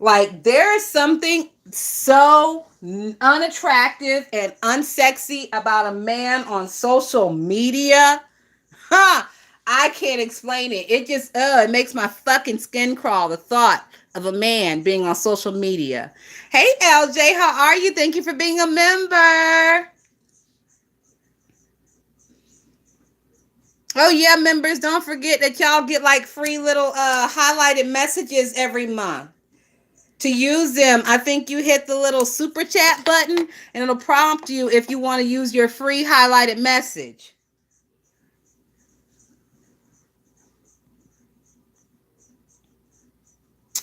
Like, there is something so unattractive and unsexy about a man on social media. I can't explain it. It just, it makes my fucking skin crawl, the thought of a man being on social media. Hey, LJ, how are you? Thank you for being a member. Oh, yeah, members, don't forget that y'all get like free little highlighted messages every month. To use them, I think you hit the little super chat button and it'll prompt you if you want to use your free highlighted message.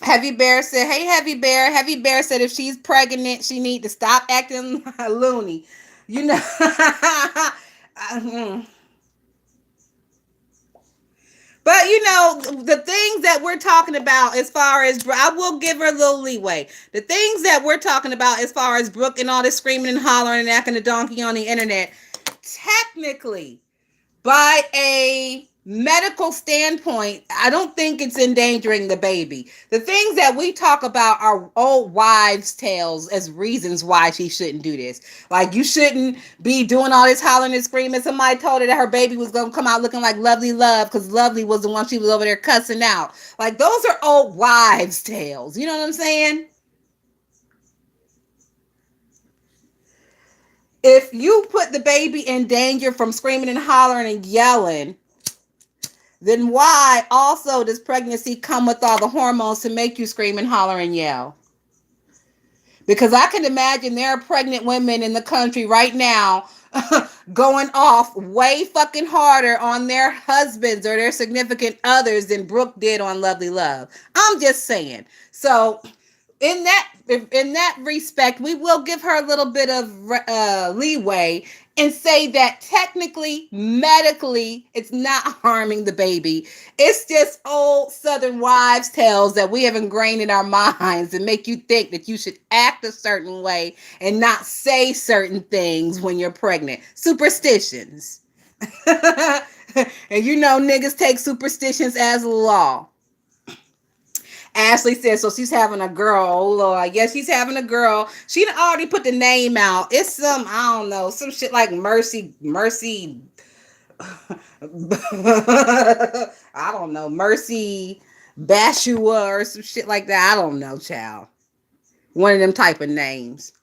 Heavy Bear said, "Hey, Heavy Bear." Heavy Bear said, "If she's pregnant, she need to stop acting loony." You know, but you know the things that we're talking about as far as I will give her a little leeway. The things that we're talking about as far as Brooke and all this screaming and hollering and acting a donkey on the internet, technically by a medical standpoint, I don't think it's endangering the baby. The things that we talk about are old wives' tales as reasons why she shouldn't do this. Like, you shouldn't be doing all this hollering and screaming. Somebody told her that her baby was going to come out looking like Lovely Love because Lovely was the one she was over there cussing out. Like, those are old wives' tales. You know what I'm saying? If you put the baby in danger from screaming and hollering and yelling, then why also does pregnancy come with all the hormones to make you scream and holler and yell? Because I can imagine there are pregnant women in the country right now going off way fucking harder on their husbands or their significant others than Brooke did on Lovely Love. I'm just saying. So in that respect, we will give her a little bit of leeway and say that technically, medically, it's not harming the baby. It's just old Southern wives' tales that we have ingrained in our minds and make you think that you should act a certain way and not say certain things when you're pregnant. Superstitions. And you know, niggas take superstitions as law. Ashley said, so she's having a girl. Oh, Lord. I guess she's having a girl. She already put the name out. It's some, I don't know, some shit like Mercy. I don't know, Mercy Bashua or some shit like that. I don't know, child. One of them type of names.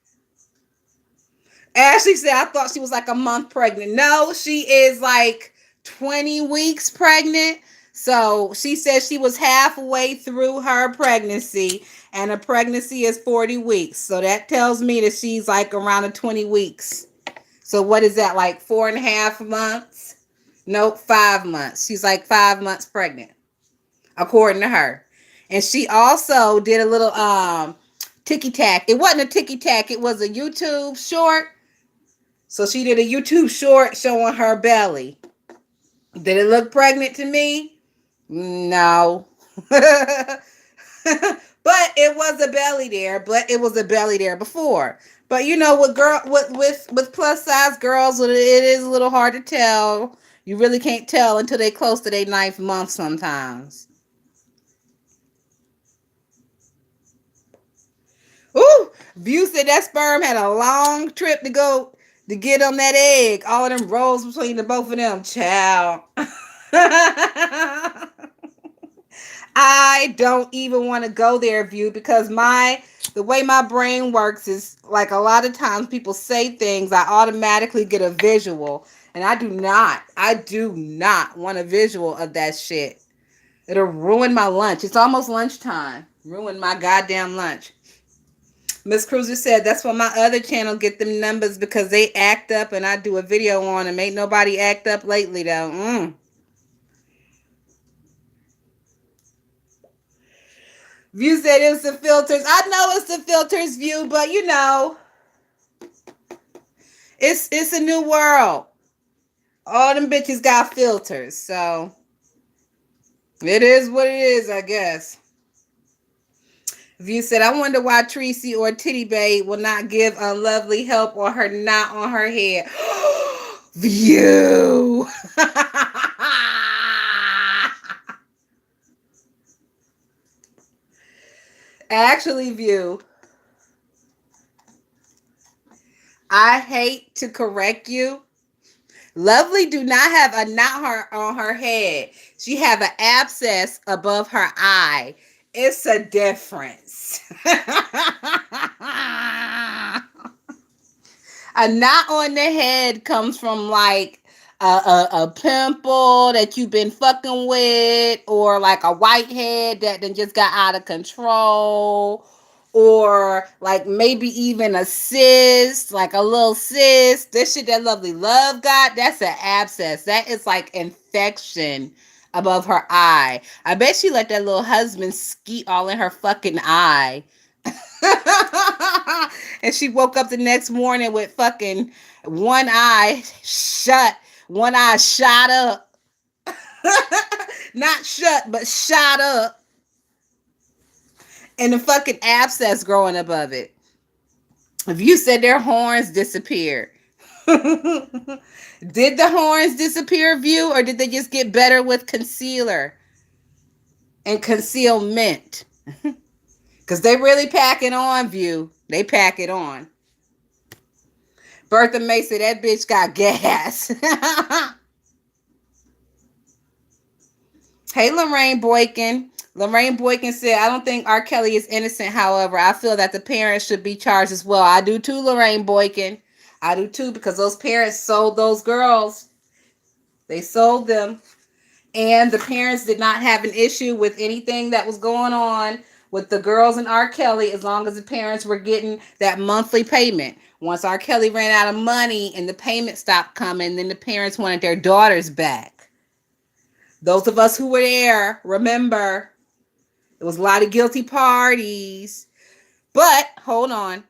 Ashley said, I thought she was like a month pregnant. No, she is like 20 weeks pregnant. So she said she was halfway through her pregnancy, and a pregnancy is 40 weeks. So that tells me that she's like around the 20 weeks. So what is that, like 4.5 months? Nope, 5 months. She's like 5 months pregnant, according to her. And she also did a little ticky tack. It wasn't a ticky tack, it was a YouTube short. So she did a YouTube short showing her belly. Did it look pregnant to me? No. But it was a belly there. But it was a belly there before. But you know, with plus size girls, it is a little hard to tell. You really can't tell until they close to their 9th month sometimes. Ooh, View said that sperm had a long trip to go to get on that egg. All of them rolls between the both of them. Child. I don't even want to go there, View, because the way my brain works is like a lot of times people say things, I automatically get a visual. And I do not want a visual of that shit. It'll ruin my lunch. It's almost lunchtime. Ruin my goddamn lunch. Miss Cruiser said that's why my other channel get them numbers because they act up and I do a video on them. Ain't nobody act up lately though. View said it was the filters. I know it's the filters, View, but you know, it's a new world. All them bitches got filters, so it is what it is, I guess. View said, I wonder why Tracy or Titty Babe will not give Unlovely help on her knot on her head. View. Actually, View, I hate to correct you. Lovely do not have a knot on her head. She have an abscess above her eye. It's a difference. A knot on the head comes from like a pimple that you've been fucking with, or like a whitehead that then just got out of control, or like maybe even a cyst, like a little cyst. This shit that Lovely Love got, that's an abscess. That is like infection above her eye. I bet she let that little husband skeet all in her fucking eye. And she woke up the next morning with fucking one eye shut, one eye shot up. Not shut, but shot up. And the fucking abscess growing above it. If you said their horns disappeared. Did the horns disappear, View, or did they just get better with concealer and concealment? Because they really pack it on, View. They pack it on. Bertha May said that bitch got gas. Hey, Lorraine Boykin. Lorraine Boykin said, I don't think R. Kelly is innocent. However, I feel that the parents should be charged as well. I do too, Lorraine Boykin. I do too, because those parents sold those girls. They sold them. And the parents did not have an issue with anything that was going on with the girls and R. Kelly, as long as the parents were getting that monthly payment. Once R. Kelly ran out of money and the payment stopped coming, then the parents wanted their daughters back. Those of us who were there remember there was a lot of guilty parties. But hold on.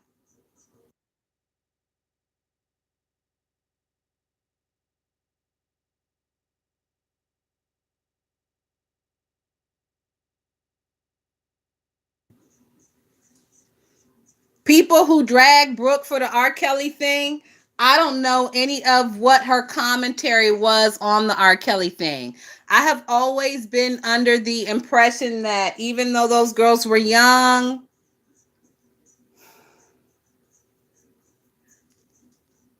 People who drag Brooke for the R. Kelly thing, I don't know any of what her commentary was on the R. Kelly thing. I have always been under the impression that even though those girls were young,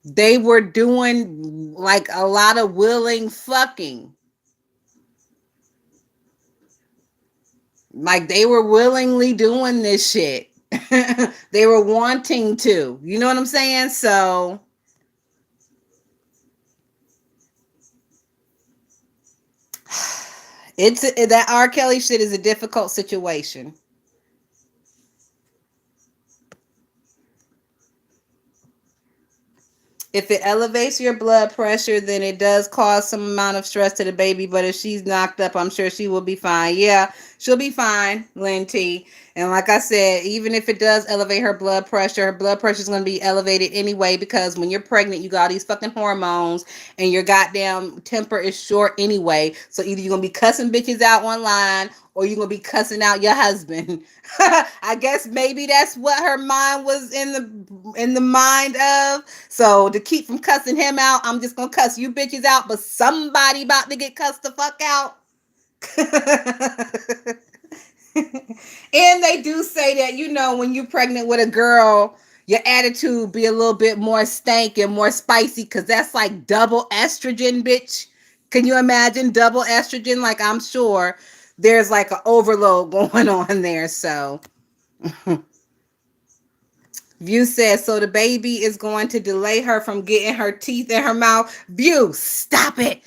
they were doing like a lot of willing fucking. Like they were willingly doing this shit. They were wanting to. You know what I'm saying? So it's that R. Kelly shit is a difficult situation. If it elevates your blood pressure, then it does cause some amount of stress to the baby. But if she's knocked up, I'm sure she will be fine. Yeah, she'll be fine, Lynn T. And like I said, even if it does elevate her blood pressure is going to be elevated anyway, because when you're pregnant, you got all these fucking hormones and your goddamn temper is short anyway. So either you're going to be cussing bitches out online or you're going to be cussing out your husband. I guess maybe that's what her mind was in the mind of. So to keep from cussing him out, I'm just gonna cuss you bitches out, but somebody about to get cussed the fuck out. And they do say that, you know, when you're pregnant with a girl, your attitude be a little bit more stank and more spicy, because that's like double estrogen, bitch. Can you imagine double estrogen? Like, I'm sure there's like an overload going on there. So View says, so the baby is going to delay her from getting her teeth in her mouth. View, stop it.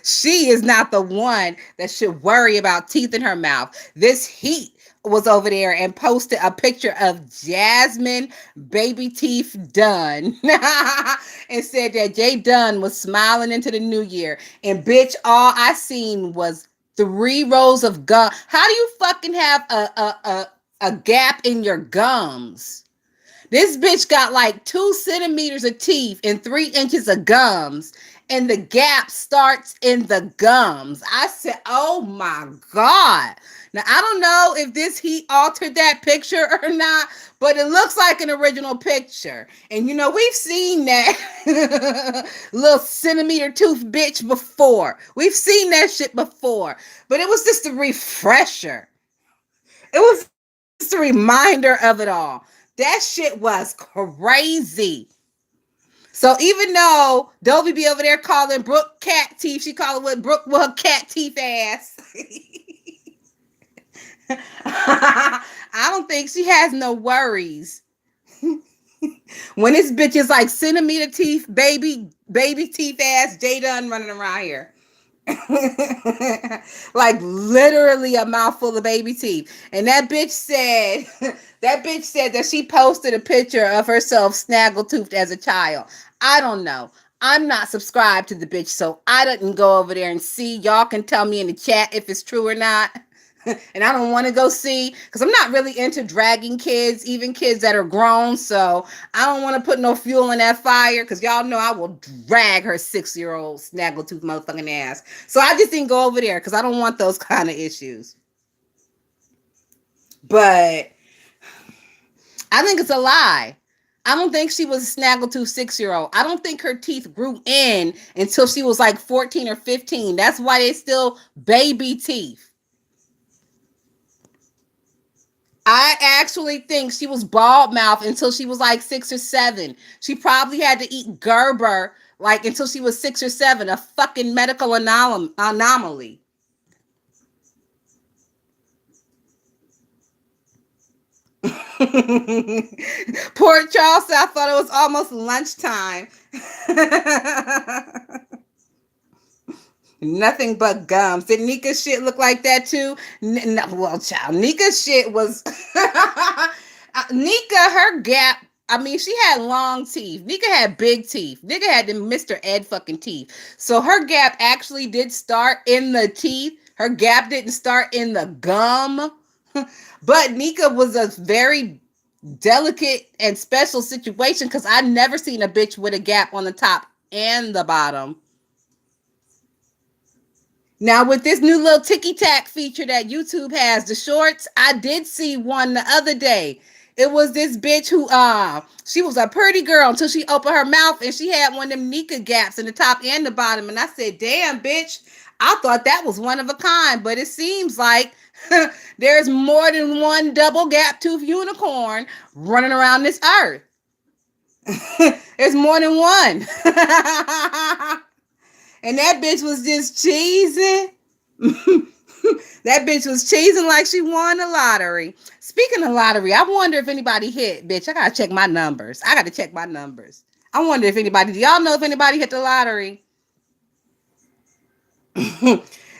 She is not the one that should worry about teeth in her mouth. This heat was over there and posted a picture of Jasmine baby teeth done and said that Jay Dunn was smiling into the new year. And bitch, all I seen was 3 rows of gum. How do you fucking have a gap in your gums? This bitch got like 2 centimeters of teeth and 3 inches of gums, and the gap starts in the gums. I said, oh my God. Now, I don't know if this heat altered that picture or not, but it looks like an original picture. And you know, we've seen that little centimeter tooth bitch before. We've seen that shit before, but it was just a refresher. It was just a reminder of it all. That shit was crazy. So even though Dovey be over there calling Brooke cat teeth, she call it what Brooke with her cat teeth ass. I don't think she has no worries. When this bitch is like centimeter teeth, baby teeth ass, Jay Dunn running around here. Like literally a mouthful of baby teeth. And that bitch said that she posted a picture of herself snaggletooth as a child. I don't know. I'm not subscribed to the bitch, so I didn't go over there and see. Y'all can tell me in the chat if it's true or not. And I don't want to go see because I'm not really into dragging kids, even kids that are grown. So I don't want to put no fuel in that fire because y'all know I will drag her 6-year-old snaggletooth motherfucking ass. So I just didn't go over there because I don't want those kind of issues. But I think it's a lie. I don't think she was a snaggletooth 6-year-old. I don't think her teeth grew in until she was like 14 or 15. That's why they still baby teeth. I actually think she was bald mouth until she was like 6 or 7. She probably had to eat Gerber like until she was 6 or 7, a fucking medical anomaly. Poor Charles, I thought it was almost lunchtime. Nothing but gums. Did Nika's shit look like that too? Well, child, Nika's shit was Nika. Her gap. I mean, she had long teeth. Nika had big teeth. Nika had the Mr. Ed fucking teeth. So her gap actually did start in the teeth. Her gap didn't start in the gum. But Nika was a very delicate and special situation because I never seen a bitch with a gap on the top and the bottom. Now with this new little ticky tack feature that YouTube has, the shorts, I did see one the other day. It was this bitch who she was a pretty girl until she opened her mouth and she had one of them Nika gaps in the top and the bottom. And I said, damn, bitch, I thought that was one of a kind, but it seems like there's more than one double gap tooth unicorn running around this earth. There's more than one. And that bitch was just cheesing. That bitch was cheesing like she won the lottery. Speaking of lottery, I wonder if anybody hit, bitch. I gotta check my numbers. I gotta check my numbers. I wonder if anybody, do y'all know if anybody hit the lottery?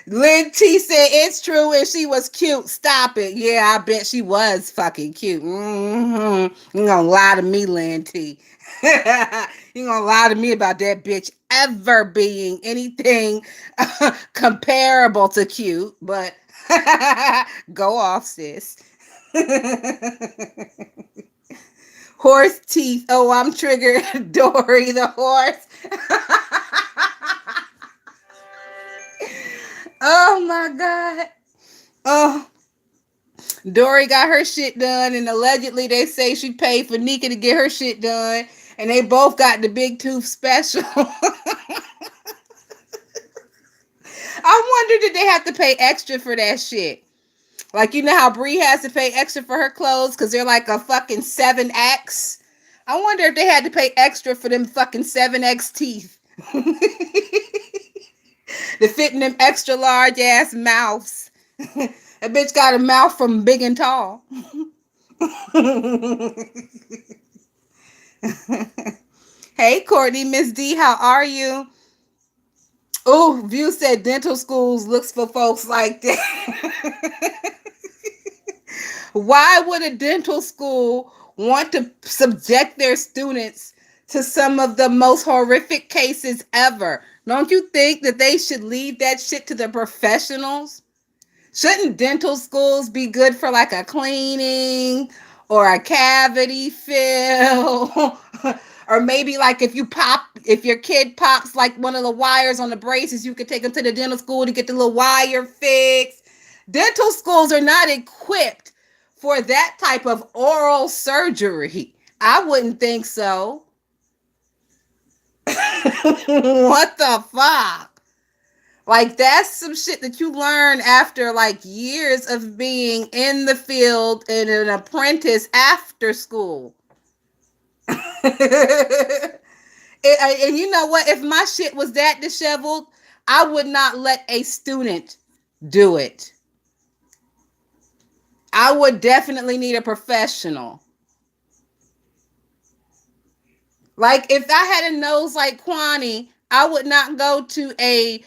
Lynn T said it's true and she was cute. Stop it. Yeah, I bet she was fucking cute. You gonna lie to me, Lynn T. You gonna lie to me about that bitch ever being anything comparable to cute, but go off, sis. Horse teeth. Oh, I'm triggered. Dory the horse. Oh my God. Oh, Dory got her shit done, and allegedly they say she paid for Nika to get her shit done, and they both got the big tooth special. I wonder did they have to pay extra for that shit? Like, you know how Brie has to pay extra for her clothes because they're like a fucking 7X? I wonder if they had to pay extra for them fucking 7X teeth. To fit in them extra large ass mouths. That bitch got a mouth from big and tall. Hey, Courtney, Miss D, how are you? Oh, View said dental schools looks for folks like that. Why would a dental school want to subject their students to some of the most horrific cases ever? Don't you think that they should leave that shit to the professionals? Shouldn't dental schools be good for like a cleaning or a cavity fill? Or maybe like if your kid pops like one of the wires on the braces, you could take them to the dental school to get the little wire fixed. Dental schools are not equipped for that type of oral surgery. I wouldn't think so. What the fuck? Like, that's some shit that you learn after like years of being in the field and an apprentice after school. And you know what? If my shit was that disheveled, I would not let a student do it. I would definitely need a professional. Like, if I had a nose like Kwani, I would not go to a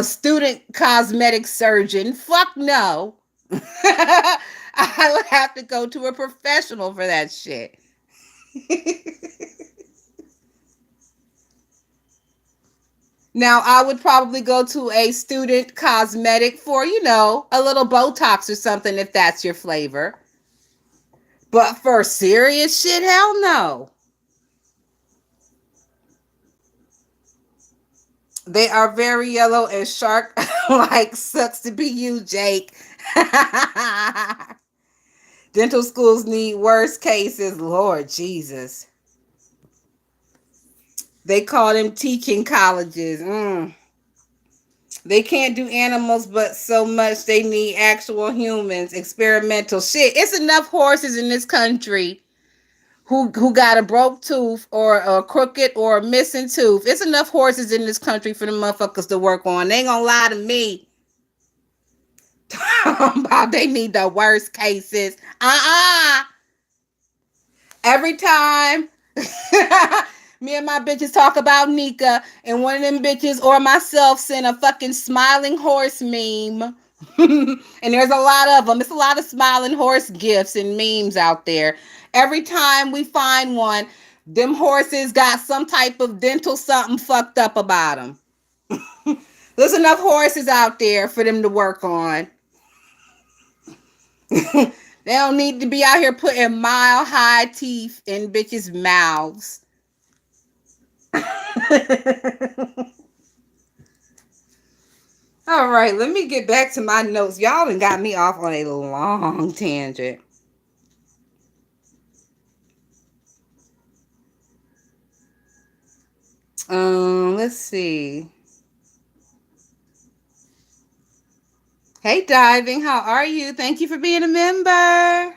student cosmetic surgeon. Fuck no. I would have to go to a professional for that shit. Now, I would probably go to a student cosmetic for, a little Botox or something if that's your flavor. But for serious shit, hell no. They are very yellow and shark like. Sucks to be you, Jake. Dental schools need worse cases. Lord Jesus. They call them teaching colleges. They can't do animals, but so much they need actual humans. Experimental shit. It's enough horses in this country who got a broke tooth or a crooked or a missing tooth. It's enough horses in this country for the motherfuckers to work on. They ain't gonna lie to me about they need the worst cases. Every time me and my bitches talk about Nika, and one of them bitches or myself send a fucking smiling horse meme. And there's a lot of them. It's a lot of smiling horse gifs and memes out there. Every time we find one, them horses got some type of dental something fucked up about them. There's enough horses out there for them to work on. They don't need to be out here putting mile high teeth in bitches' mouths. All right, let me get back to my notes. Y'all done got me off on a long tangent. Let's see. Hey, Diving, how are you? Thank you for being a member.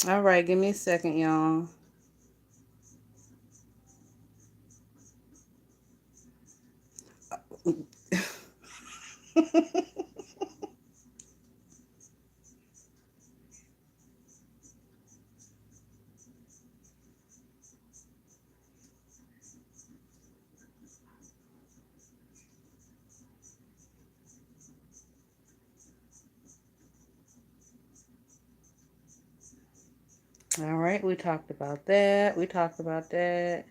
All right, give me a second, y'all. All right, we talked about that. We talked about that.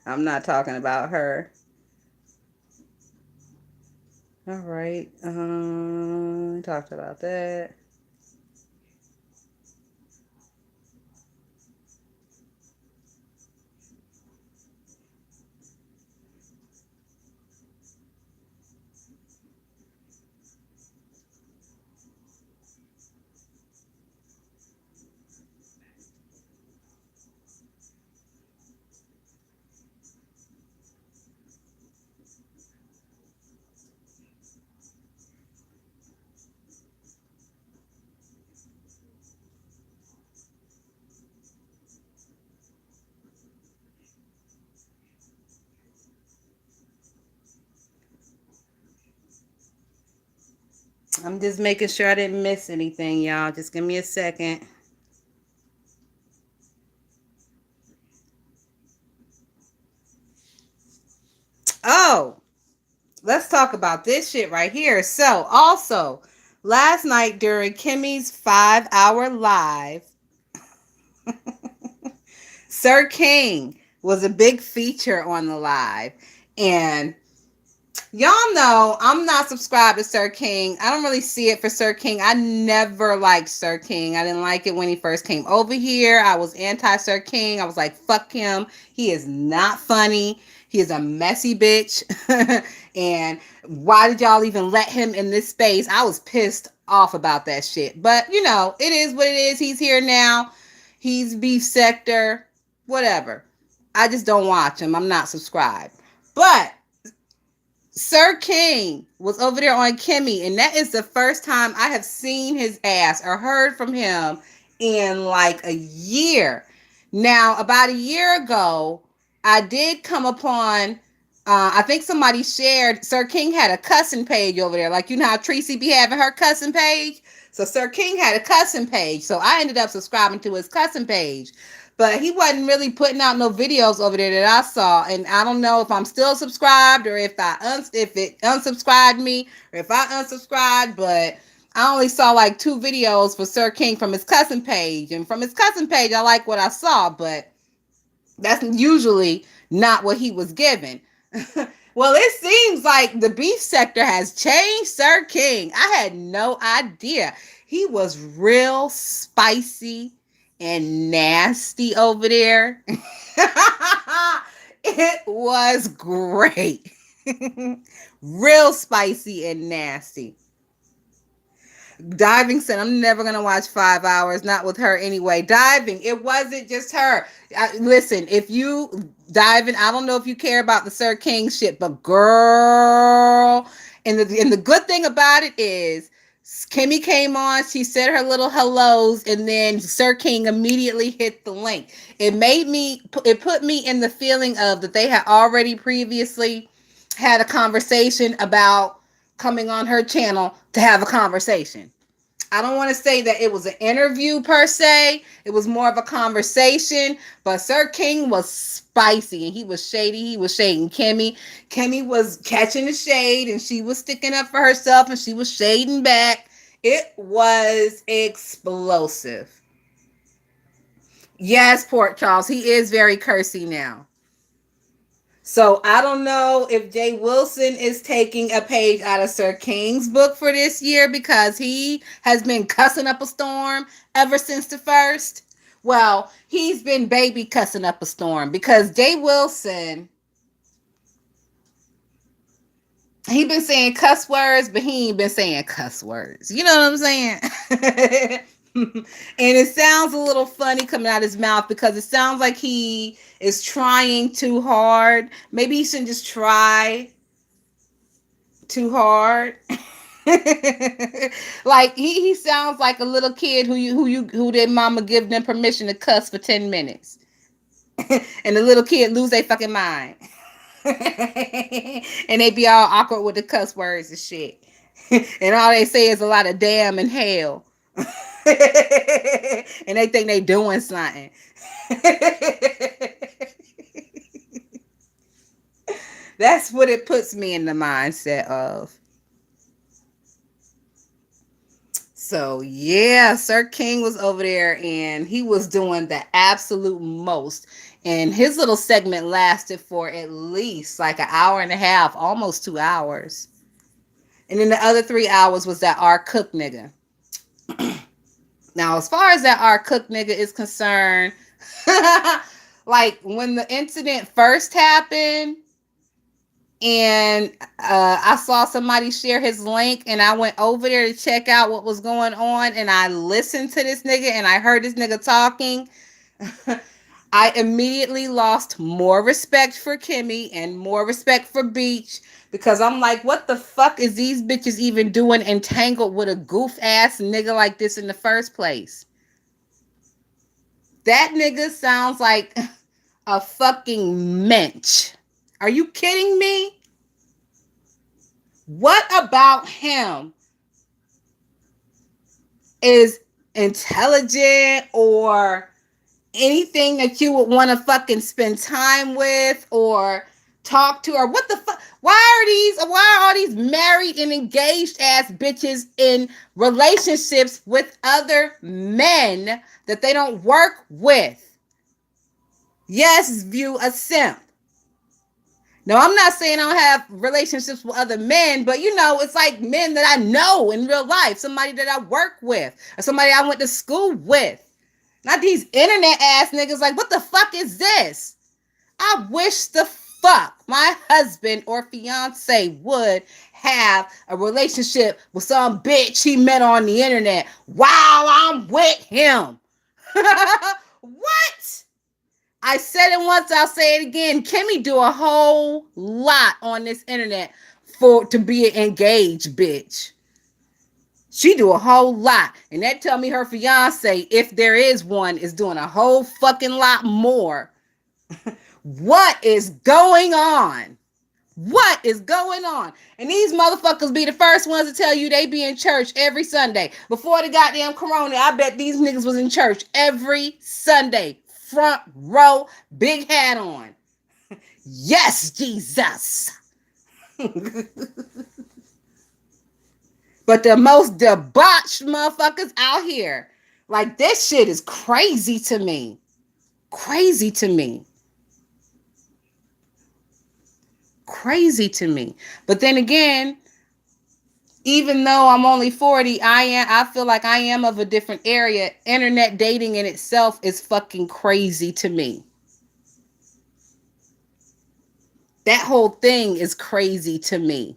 I'm not talking about her. All right. We talked about that. I'm just making sure I didn't miss anything, y'all. Just give me a second. Oh, let's talk about this shit right here. So, also, last night during Kimmy's 5 hour live, Sir King was a big feature on the live. And y'all know I'm not subscribed to Sir King. I don't really see it for Sir King. I never liked Sir King. I didn't like it when he first came over here. I was anti Sir King. I was like, fuck him. He is not funny. He is a messy bitch. And why did y'all even let him in this space? I was pissed off about that shit. But, it is what it is. He's here now. He's beef sector. Whatever. I just don't watch him. I'm not subscribed. But Sir King was over there on Kimmy, and that is the first time I have seen his ass or heard from him in like a year. Now, about a year ago, I did come upon I think somebody shared Sir King had a cussing page over there. Like, you know how Tracy be having her cussing page? So Sir King had a cussing page. So I ended up subscribing to his cussing page. But he wasn't really putting out no videos over there that I saw. And I don't know if I'm still subscribed or if if it unsubscribed me or if I unsubscribed, but I only saw like 2 videos for Sir King from his cussing page. And from his cussing page, I like what I saw, but that's usually not what he was given. Well, it seems like the beef sector has changed Sir King. I had no idea. He was real spicy and nasty over there. It was great. Real spicy and nasty. Diving said, I'm never going to watch 5 hours, not with her anyway. Diving, it wasn't just her. Listen, if you diving, I don't know if you care about the Sir King shit, but girl, and the good thing about it is Kimmy came on, she said her little hellos, and then Sir King immediately hit the link. It put me in the feeling of that they had already previously had a conversation about coming on her channel to have a conversation. I don't want to say that it was an interview per se. It was more of a conversation. But Sir King was spicy and he was shady. He was shading Kimmy. Kimmy was catching the shade and she was sticking up for herself and she was shading back. It was explosive. Yes, Port Charles. He is very cursy now. So I don't know if Jay Wilson is taking a page out of Sir King's book for this year because he has been cussing up a storm ever since the first. Well, he's been baby cussing up a storm because Jay Wilson, he been saying cuss words, but he ain't been saying cuss words. You know what I'm saying? And it sounds a little funny coming out his mouth because it sounds like he is trying too hard. Maybe he shouldn't just try too hard. Like he sounds like a little kid who their mama give them permission to cuss for 10 minutes. And the little kid lose their fucking mind. And they be all awkward with the cuss words and shit. And all they say is a lot of damn and hell. And they think they doing something. That's what it puts me in the mindset of. So yeah, Sir King was over there and he was doing the absolute most. And his little segment lasted for at least like an hour and a half, almost 2 hours. And then the other 3 hours was that R Cook nigga. Now, as far as that R Cook nigga is concerned, like when the incident first happened, and I saw somebody share his link, and I went over there to check out what was going on, and I listened to this nigga, and I heard this nigga talking. I immediately lost more respect for Kimmy and more respect for Beach because I'm like, what the fuck is these bitches even doing entangled with a goof ass nigga like this in the first place? That nigga sounds like a fucking mensch. Are you kidding me? What about him is intelligent or anything that you would want to fucking spend time with or talk to? Or what the fuck? Why are all these married and engaged ass bitches in relationships with other men that they don't work with? Yes, view a simp. No, I'm not saying I don't have relationships with other men, but you know, it's like men that I know in real life, somebody that I work with, or somebody I went to school with. Not these internet ass niggas like, what the fuck is this? I wish the fuck my husband or fiance would have a relationship with some bitch he met on the internet while I'm with him. What? I said it once, I'll say it again. Kimmy do a whole lot on this internet to be an engaged bitch. She do a whole lot. And that tell me her fiance, if there is one, is doing a whole fucking lot more. What is going on? What is going on? And these motherfuckers be the first ones to tell you they be in church every Sunday. Before the goddamn corona, I bet these niggas was in church every Sunday. Front row, big hat on. Yes, Jesus. But the most debauched motherfuckers out here. Like, this shit is crazy to me. Crazy to me. Crazy to me. But then again, even though I'm only 40, I feel like I am of a different area. Internet dating in itself is fucking crazy to me. That whole thing is crazy to me.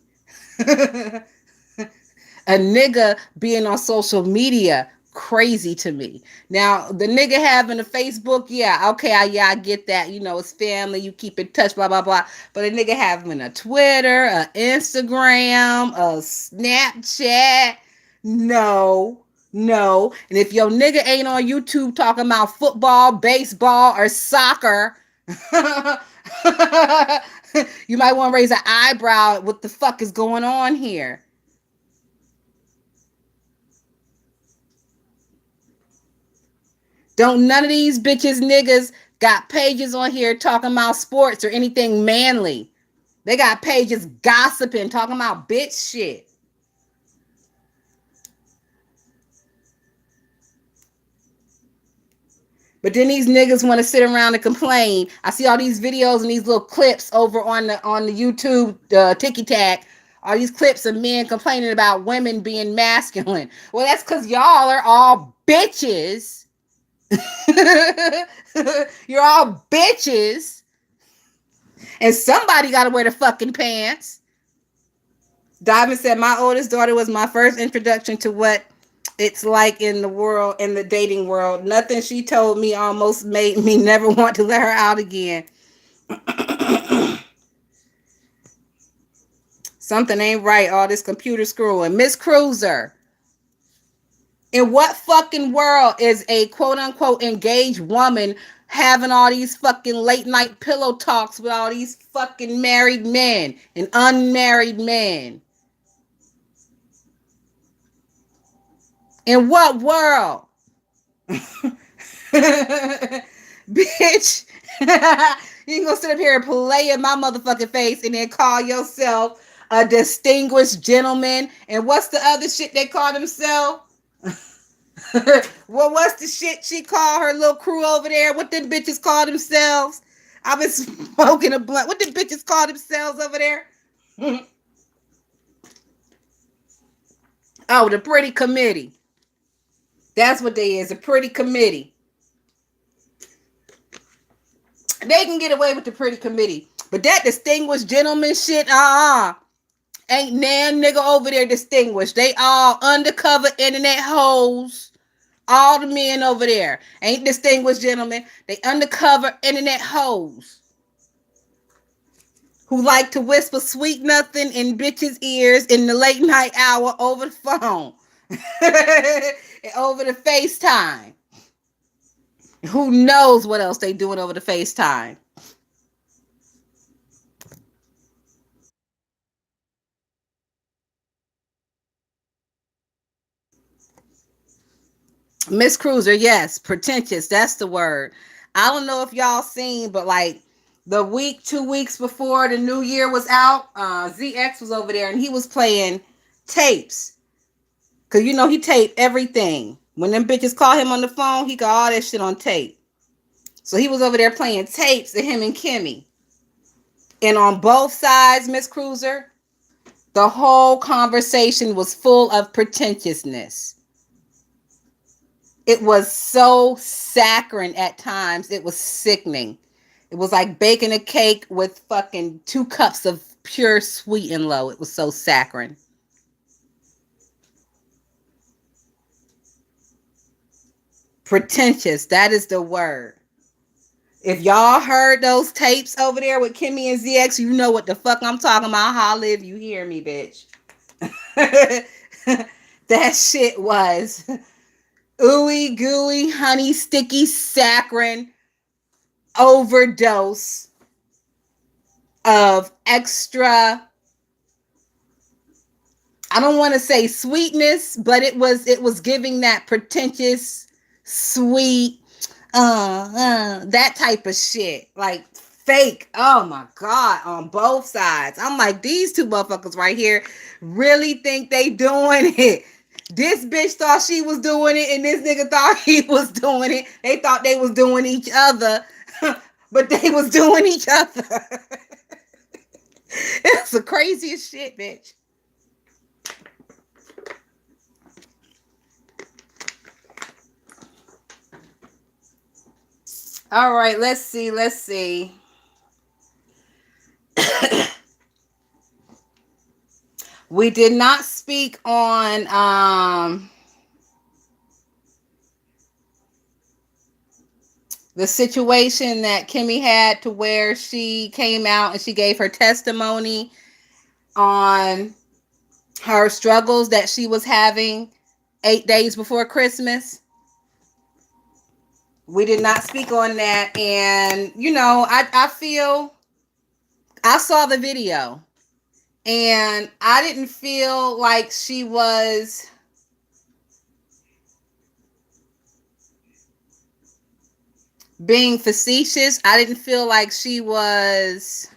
A nigga being on social media, crazy to me. Now, the nigga having a Facebook, yeah, okay, I get that. You know, it's family, you keep in touch, blah, blah, blah. But a nigga having a Twitter, a Instagram, a Snapchat, no, no. And if your nigga ain't on YouTube talking about football, baseball, or soccer, you might want to raise an eyebrow at what the fuck is going on here. Don't none of these bitches niggas got pages on here talking about sports or anything manly. They got pages gossiping, talking about bitch shit. But then these niggas want to sit around and complain. I see all these videos and these little clips over on the YouTube ticky tack. All these clips of men complaining about women being masculine. Well, that's because y'all are all bitches. You're all bitches. And somebody got to wear the fucking pants. Diamond said, my oldest daughter was my first introduction to what it's like in the world, in the dating world. Nothing she told me almost made me never want to let her out again. Something ain't right, all this computer screwing. Miss Cruiser, in what fucking world is a quote unquote engaged woman having all these fucking late night pillow talks with all these fucking married men and unmarried men? In what world? Bitch, you ain't gonna sit up here and play in my motherfucking face and then call yourself a distinguished gentleman. And what's the other shit they call themselves? Well, what's the shit she called her little crew over there? What them bitches call themselves? I've been smoking a blunt. What them bitches call themselves over there? Oh, the pretty committee. That's what they is, a pretty committee. They can get away with the pretty committee. But that distinguished gentleman shit, ain't nan nigga over there distinguished. They all undercover internet hoes. All the men over there ain't distinguished gentlemen. They undercover internet hoes who like to whisper sweet nothing in bitches' ears in the late night hour over the phone. Over the FaceTime. Who knows what else they doing over the FaceTime? Miss Cruiser, yes, pretentious. That's the word. I don't know if y'all seen, but like the week, 2 weeks before the new year was out, ZX was over there and he was playing tapes. Cause you know he taped everything. When them bitches call him on the phone, he got all that shit on tape. So he was over there playing tapes of him and Kimmy. And on both sides, Miss Cruiser, the whole conversation was full of pretentiousness. It was so saccharine at times. It was sickening. It was like baking a cake with fucking 2 cups of pure sweet and low. It was so saccharine. Pretentious. That is the word. If y'all heard those tapes over there with Kimmy and ZX, you know what the fuck I'm talking about. Holla if you hear me, bitch. That shit was ooey gooey, honey sticky, saccharine, overdose, of extra, I don't want to say sweetness, but it was giving that pretentious, sweet, that type of shit. Like fake. Oh my God, on both sides. I'm like, these two motherfuckers right here really think they doing it. This bitch thought she was doing it, and this nigga thought he was doing it. They thought they was doing each other, but they was doing each other. It's the craziest shit, bitch. All right, let's see. Let's see. We did not speak on the situation that Kimmy had to where she came out and she gave her testimony on her struggles that she was having 8 days before Christmas. We did not speak on that. And, I feel I saw the video and I didn't feel like she was being facetious. I didn't feel like she was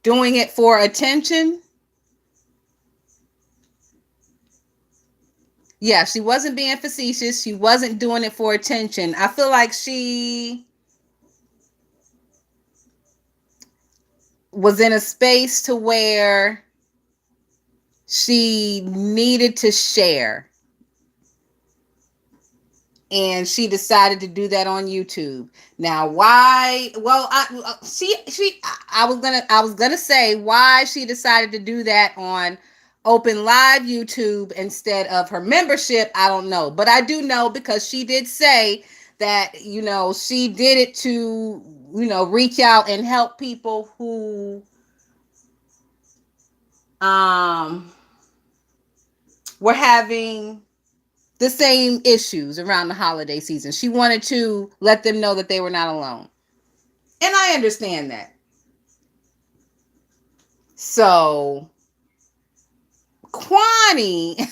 doing it for attention. Yeah, she wasn't being facetious. She wasn't doing it for attention. I feel like she was in a space to where she needed to share, and she decided to do that on YouTube. Now, why? Well, I was gonna say why she decided to do that on open live YouTube instead of her membership. I don't know, but I do know because she did say that she did it to reach out and help people who um were having the same issues around the holiday season. She wanted to let them know that they were not alone. And I understand that. So Kwani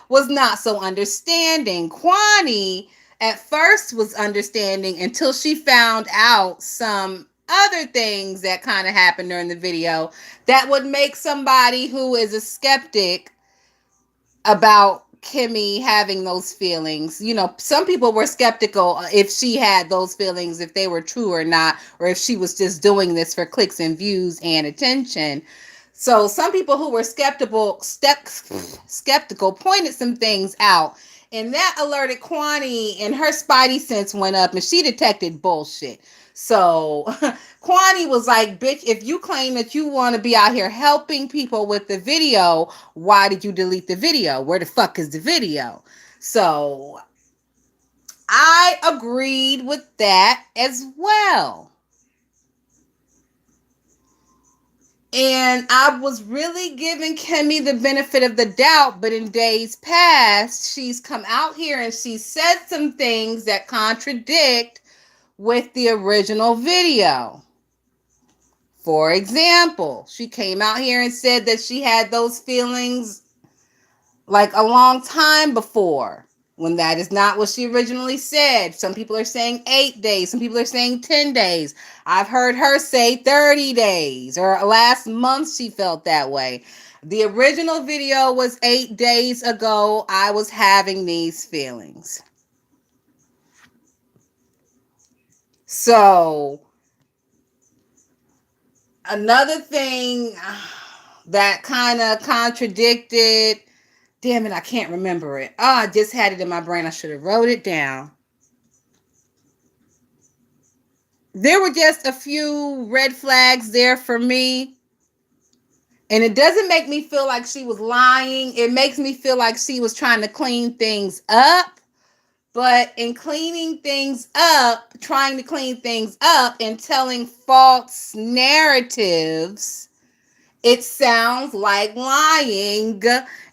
was not so understanding. Kwani at first was understanding until she found out some other things that kind of happened during the video that would make somebody who is a skeptic about Kimmy having those feelings. Some people were skeptical if she had those feelings, if they were true or not, or if she was just doing this for clicks and views and attention. So some people who were skeptical pointed some things out. And that alerted Kwani, and her spidey sense went up and she detected bullshit. So Kwani was like, bitch, if you claim that you want to be out here helping people with the video, why did you delete the video? Where the fuck is the video? So I agreed with that as well. And I was really giving Kimmy the benefit of the doubt, but in days past, she's come out here and she said some things that contradict with the original video. For example, she came out here and said that she had those feelings like a long time before, when that is not what she originally said. Some people are saying 8 days. Some people are saying 10 days. I've heard her say 30 days, or last month she felt that way. The original video was 8 days ago. I was having these feelings. So, another thing that kind of contradicted, damn it, I can't remember it. Oh, I just had it in my brain. I should have wrote it down. There were just a few red flags there for me. And it doesn't make me feel like she was lying. It makes me feel like she was trying to clean things up. But in cleaning things up, trying to clean things up and telling false narratives It sounds like lying.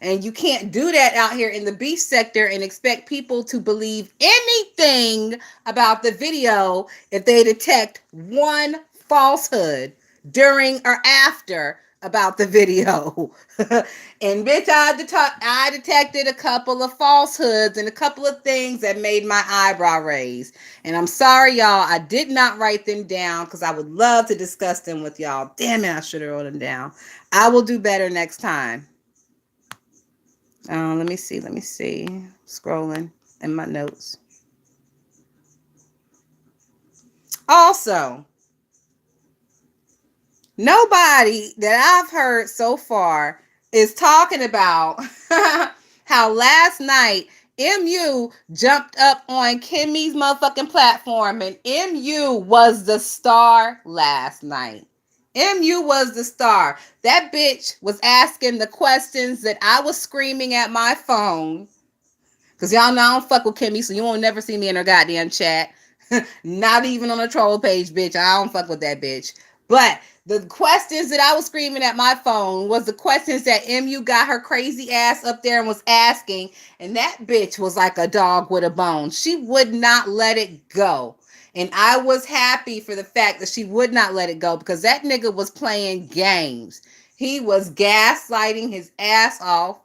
And you can't do that out here in the beef sector and expect people to believe anything about the video if they detect one falsehood during or after about the video. And bitch, I detected a couple of falsehoods and a couple of things that made my eyebrow raise. And I'm sorry, y'all, I did not write them down because I would love to discuss them with y'all. Damn it, I should have wrote them down. I will do better next time. Let me see. Scrolling in my notes. Also, nobody that I've heard so far is talking about how last night MU jumped up on Kimmy's motherfucking platform and MU was the star last night. MU was the star. That bitch was asking the questions that I was screaming at my phone. Because y'all know I don't fuck with Kimmy, so you won't never see me in her goddamn chat. Not even on a troll page, bitch. I don't fuck with that bitch. But the questions that I was screaming at my phone was the questions that MU got her crazy ass up there and was asking. And that bitch was like a dog with a bone. She would not let it go. And I was happy for the fact that she would not let it go because that nigga was playing games. He was gaslighting his ass off.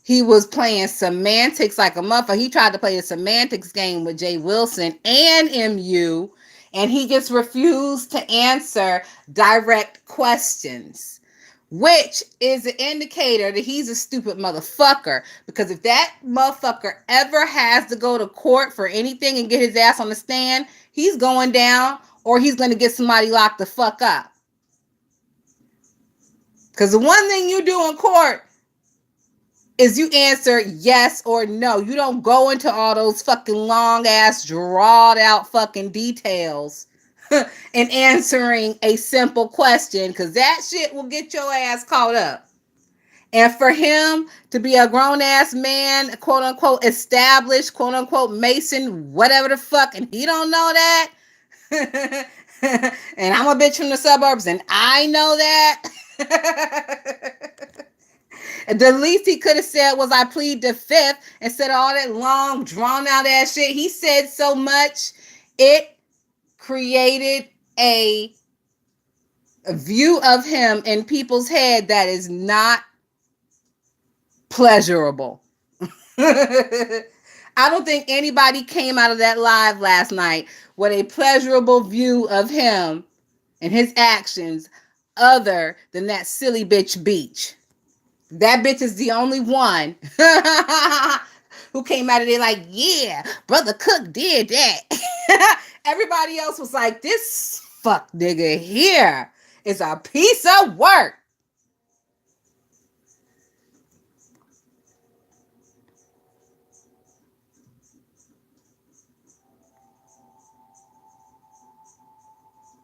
He was playing semantics like a motherfucker. He tried to play a semantics game with Jay Wilson and MU, and he just refused to answer direct questions, which is an indicator that he's a stupid motherfucker. Because if that motherfucker ever has to go to court for anything and get his ass on the stand, he's going down or he's going to get somebody locked the fuck up. Because the one thing you do in court is you answer yes or no. You don't go into all those fucking long ass drawed out fucking details in answering a simple question, because that shit will get your ass caught up. And for him to be a grown ass man, quote unquote established, quote unquote Mason, whatever the fuck, and he don't know that. And I'm a bitch from the suburbs and I know that. The least he could have said was I plead the fifth instead of all that long, drawn out ass shit. He said so much, it created a view of him in people's head that is not pleasurable. I don't think anybody came out of that live last night with a pleasurable view of him and his actions other than that silly bitch Beach. That bitch is the only one who came out of there like, yeah, Brother Cook did that. Everybody else was like, this fuck nigga here is a piece of work.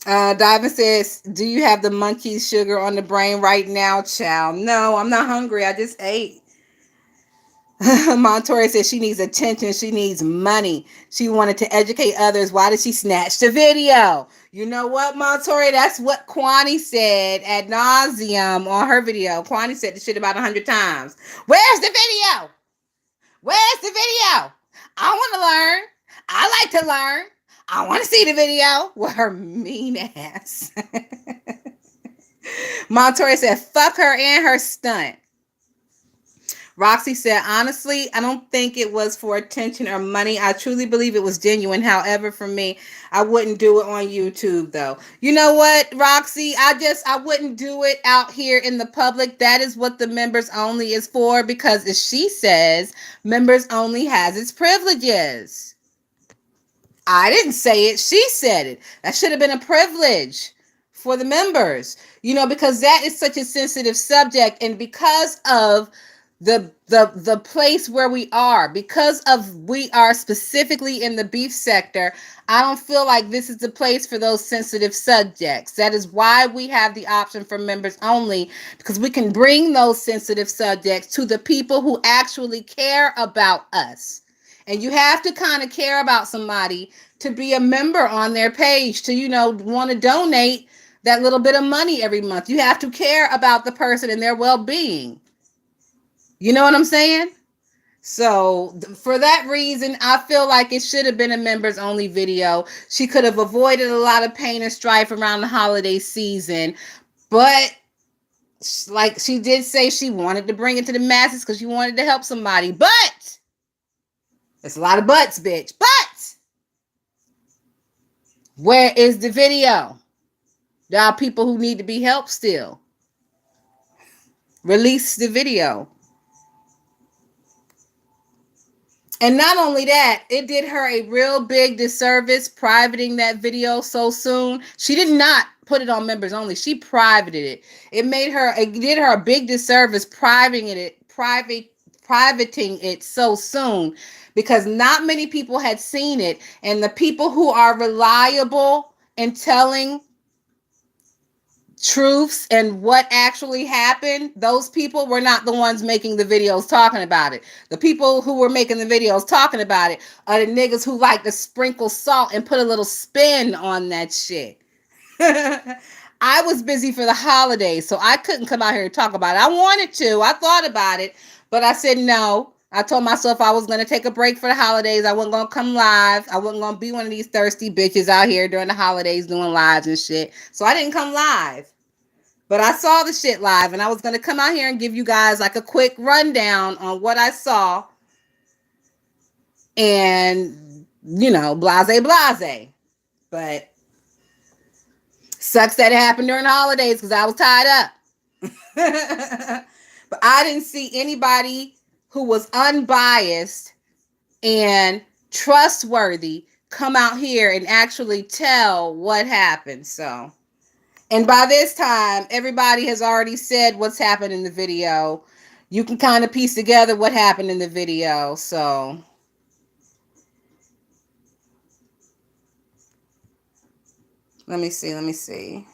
Diamond says, do you have the monkey sugar on the brain right now, child? No, I'm not hungry. I just ate. Montori says she needs attention. She needs money. She wanted to educate others. Why did she snatch the video? You know what, Montori? That's what Kwani said ad nauseum on her video. Kwani said the shit about 100 times. Where's the video? Where's the video? I want to learn. I like to learn. I want to see the video with her mean ass. Montori said, fuck her and her stunt. Roxy said, honestly, I don't think it was for attention or money. I truly believe it was genuine. However, for me, I wouldn't do it on YouTube, though. You know what, Roxy? I wouldn't do it out here in the public. That is what the members only is for, because as she says, members only has its privileges. I didn't say it. She said it. That should have been a privilege for the members, because that is such a sensitive subject. And because of the place where we are, because of we are specifically in the beef sector, I don't feel like this is the place for those sensitive subjects. That is why we have the option for members only, because we can bring those sensitive subjects to the people who actually care about us. And you have to kind of care about somebody to be a member on their page, to, want to donate that little bit of money every month. You have to care about the person and their well-being. You know what I'm saying? So for that reason, I feel like it should have been a members only video. She could have avoided a lot of pain and strife around the holiday season. But like she did say, she wanted to bring it to the masses because she wanted to help somebody. But it's a lot of buts, bitch. But where is the video? There are people who need to be helped still. Release the video. And not only that, it did her a real big disservice privating that video so soon. She did not put it on members only. She privated it. It did her a big disservice privating it so soon because not many people had seen it. And the people who are reliable in telling truths and what actually happened, those people were not the ones making the videos talking about it. The people who were making the videos talking about it are the niggas who like to sprinkle salt and put a little spin on that shit. I was busy for the holidays, so I couldn't come out here and talk about it. I wanted to. I thought about it, but I said no. I told myself I was going to take a break for the holidays. I wasn't going to come live. I wasn't going to be one of these thirsty bitches out here during the holidays doing lives and shit. So I didn't come live. But I saw the shit live, and I was going to come out here and give you guys like a quick rundown on what I saw. And, you know, blase. But sucks that it happened during the holidays because I was tied up. But I didn't see anybody who was unbiased and trustworthy come out here and actually tell what happened. So, and by this time, everybody has already said what's happened in the video. You can kind of piece together what happened in the video. So, let me see.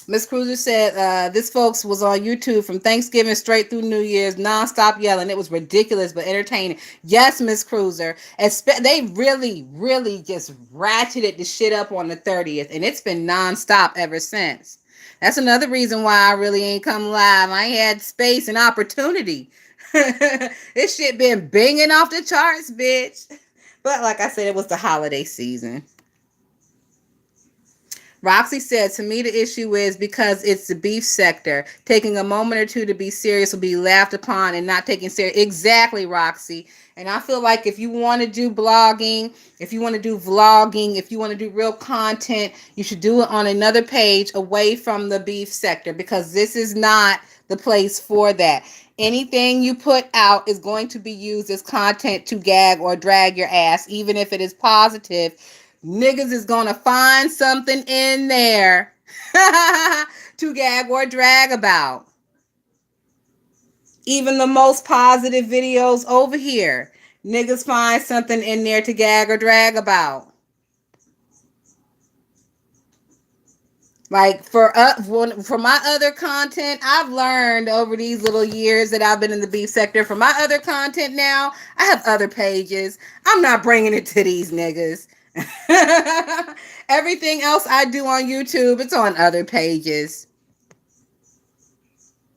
Miss Cruiser said, this folks was on YouTube from Thanksgiving straight through New Year's, nonstop yelling. It was ridiculous, but entertaining. Yes, Miss Cruiser. They really, really just ratcheted the shit up on the 30th, and it's been nonstop ever since. That's another reason why I really ain't come live. I ain't had space and opportunity. This shit been binging off the charts, bitch. But like I said, it was the holiday season. Roxy said, to me, the issue is because it's the beef sector. Taking a moment or two to be serious will be laughed upon and not taken serious. Exactly, Roxy. And I feel like if you want to do blogging, if you want to do vlogging, if you want to do real content, you should do it on another page away from the beef sector because this is not the place for that. Anything you put out is going to be used as content to gag or drag your ass, even if it is positive. Niggas is gonna find something in there to gag or drag about. Even the most positive videos over here, niggas find something in there to gag or drag about. Like for my other content, I've learned over these little years that I've been in the beef sector. For my other content now, I have other pages. I'm not bringing it to these niggas. Everything else I do on YouTube, it's on other pages.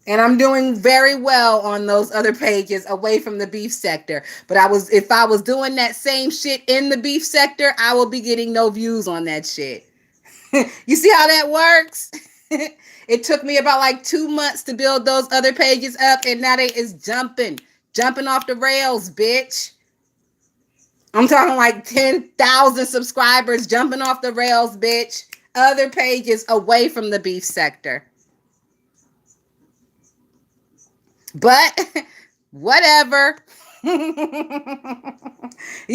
And I'm doing very well on those other pages away from the beef sector. But if I was doing that same shit in the beef sector, I will be getting no views on that shit. You see how that works? It took me about like 2 months to build those other pages up, and now they is jumping off the rails, bitch. I'm talking like 10,000 subscribers jumping off the rails, bitch. Other pages away from the beef sector. But whatever. These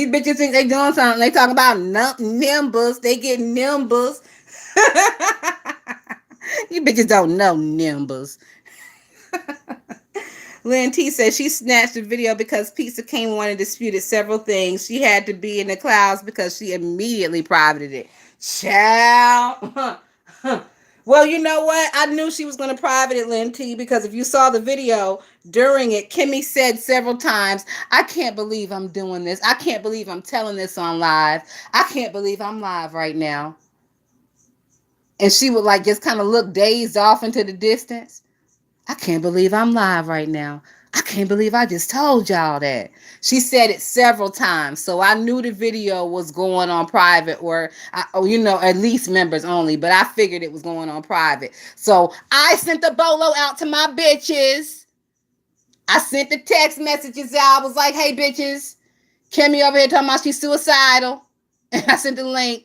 bitches think they doing something. They talk about nimbus. They get nimbus. You bitches don't know nimbus. Lynn T says she snatched the video because Pizza King wanted to disputed several things. She had to be in the clouds because she immediately privated it. Child. Well, you know what? I knew she was going to private it, Lynn T, because if you saw the video during it, Kimmy said several times, I can't believe I'm doing this. I can't believe I'm telling this on live. I can't believe I'm live right now. And she would like just kind of look dazed off into the distance. I can't believe I'm live right now. I can't believe I just told y'all that. She said it several times. So I knew the video was going on private or, at least members only. But I figured it was going on private. So I sent the bolo out to my bitches. I sent the text messages out. I was like, hey, bitches. Kimmy over here talking about she's suicidal. And I sent the link.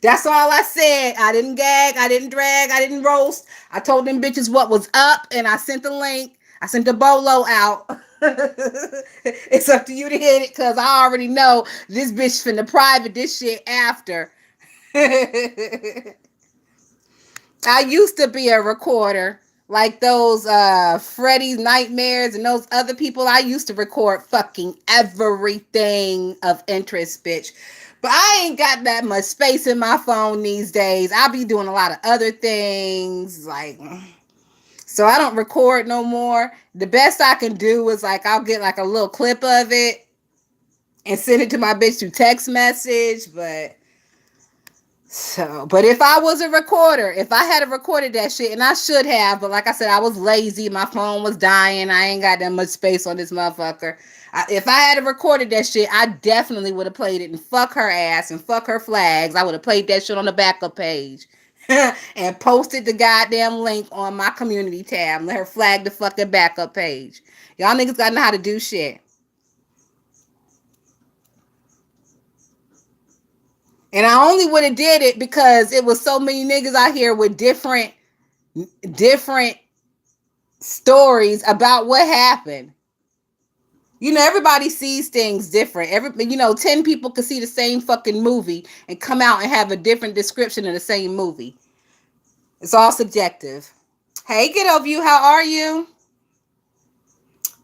That's all I said. I didn't gag. I didn't drag. I didn't roast. I told them bitches what was up, and I sent the link. I sent the bolo out. It's up to you to hit it, because I already know this bitch finna private this shit after. I used to be a recorder. Like those Freddy's Nightmares and those other people. I used to record fucking everything of interest, bitch. But I ain't got that much space in my phone these days. I be doing a lot of other things. So I don't record no more. The best I can do is I'll get like a little clip of it and send it to my bitch through text message. But if I was a recorder, if I had recorded that shit, and I should have, but like I said, I was lazy. My phone was dying. I ain't got that much space on this motherfucker. If I had recorded that shit, I definitely would have played it and fuck her ass and fuck her flags. I would have played that shit on the backup page and posted the goddamn link on my community tab. Let her flag the fucking backup page. Y'all niggas gotta know how to do shit. And I only would have did it because it was so many niggas out here with different stories about what happened. Everybody sees things different. 10 people could see the same fucking movie and come out and have a different description of the same movie. It's all subjective. Hey, Get Over You, how are you?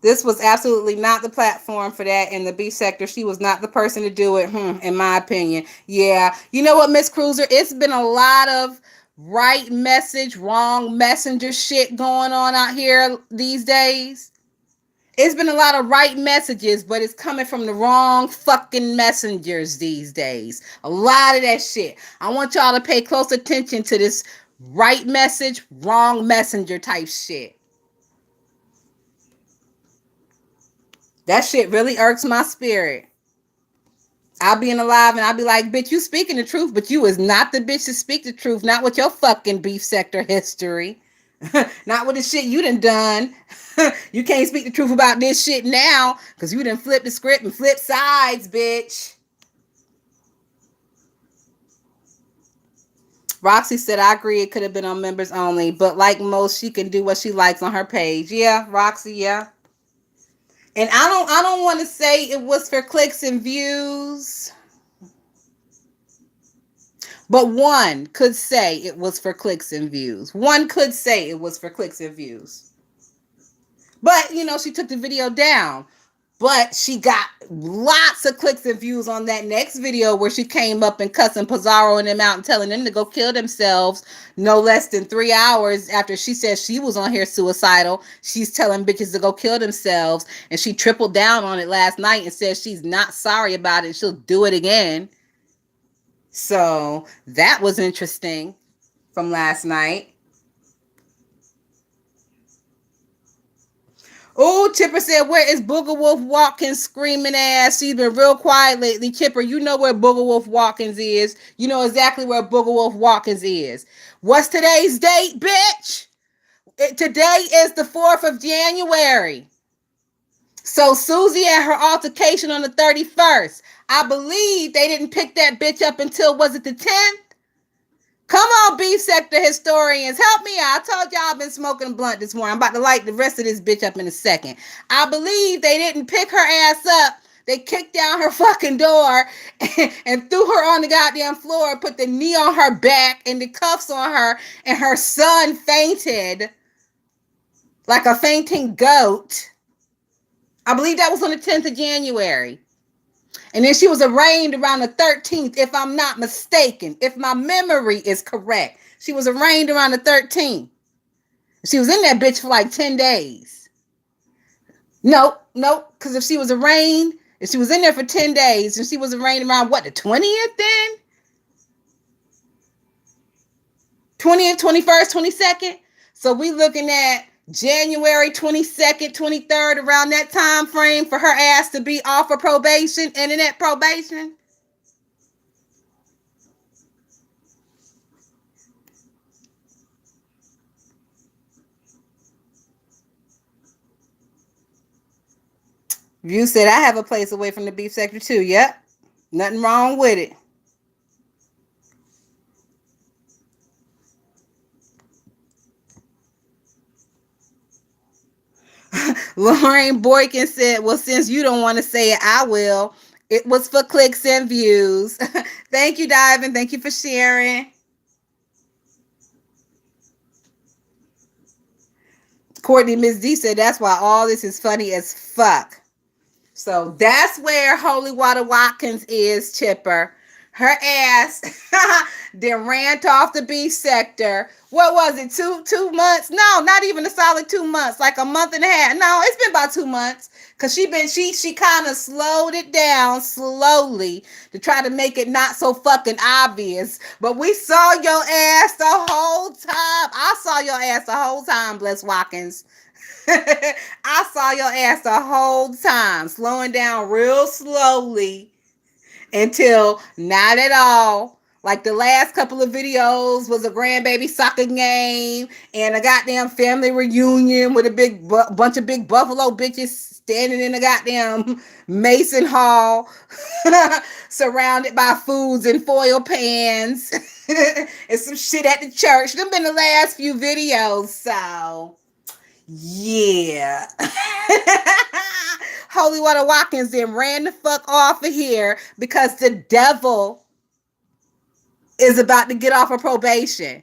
This was absolutely not the platform for that in the beef sector. She was not the person to do it, in my opinion. Yeah. You know what, Miss Cruiser? It's been a lot of right message, wrong messenger shit going on out here these days. It's been a lot of right messages, but it's coming from the wrong fucking messengers these days. A lot of that shit. I want y'all to pay close attention to this right message, wrong messenger type shit. That shit really irks my spirit. I'll be in the live and I'll be like, bitch, you speaking the truth, but you is not the bitch to speak the truth. Not with your fucking beef sector history. Not with the shit you done. You can't speak the truth about this shit now because you done flipped the script and flip sides, bitch. Roxy said, I agree it could have been on members only, but like most, she can do what she likes on her page. Yeah, Roxy, yeah. And I don't want to say it was for clicks and views. But one could say it was for clicks and views. One could say it was for clicks and views. But, she took the video down. But she got lots of clicks and views on that next video where she came up and cussing Pizarro and them out and telling them to go kill themselves no less than 3 hours after she said she was on here suicidal. She's telling bitches to go kill themselves. And she tripled down on it last night and said she's not sorry about it. She'll do it again. So that was interesting from last night. Oh, Chipper said, where is Booger Wolf Watkins screaming ass? She's been real quiet lately. Chipper, you know where Booger Wolf Watkins is. You know exactly where Booger Wolf Watkins is. What's today's date, bitch? Today is the 4th of January. So Susie had her altercation on the 31st. I believe they didn't pick that bitch up until, was it the 10th? Come on, beef sector historians, help me out. I told y'all I've been smoking blunt this morning. I'm about to light the rest of this bitch up in a second. I believe they didn't pick her ass up. They kicked down her fucking door and threw her on the goddamn floor, put the knee on her back and the cuffs on her, and her son fainted like a fainting goat. I believe that was on the 10th of January. And then she was arraigned around the 13th, if I'm not mistaken, if my memory is correct. She was arraigned around the 13th. She was in that bitch for like 10 days. Nope, nope. Because if she was in there for 10 days, and she was arraigned around what, the 20th then? 20th, 21st, 22nd. So we looking at January 22nd, 23rd, around that time frame for her ass to be off of probation, internet probation. You said I have a place away from the beef sector too. Yep. Nothing wrong with it. Lorraine Boykin said, well, since you don't want to say it, I will. It was for clicks and views. Thank you, Diamond. Thank you for sharing. Courtney Miss D said, that's why all this is funny as fuck. So that's where Holy Water Watkins is, Chipper. Her ass then ran off the beef sector. What was it? Two months? No, not even a solid 2 months. Like a month and a half. No, it's been about 2 months. Cause she kind of slowed it down slowly to try to make it not so fucking obvious. But we saw your ass the whole time. I saw your ass the whole time, Bless Watkins. I saw your ass the whole time, slowing down real slowly until not at all. Like the last couple of videos was a grandbaby soccer game and a goddamn family reunion with a bunch of big buffalo bitches standing in the goddamn Mason Hall, surrounded by foods and foil pans and some shit at the church. Them been the last few videos, so yeah. Holy Water Watkins then ran the fuck off of here because the devil is about to get off of probation.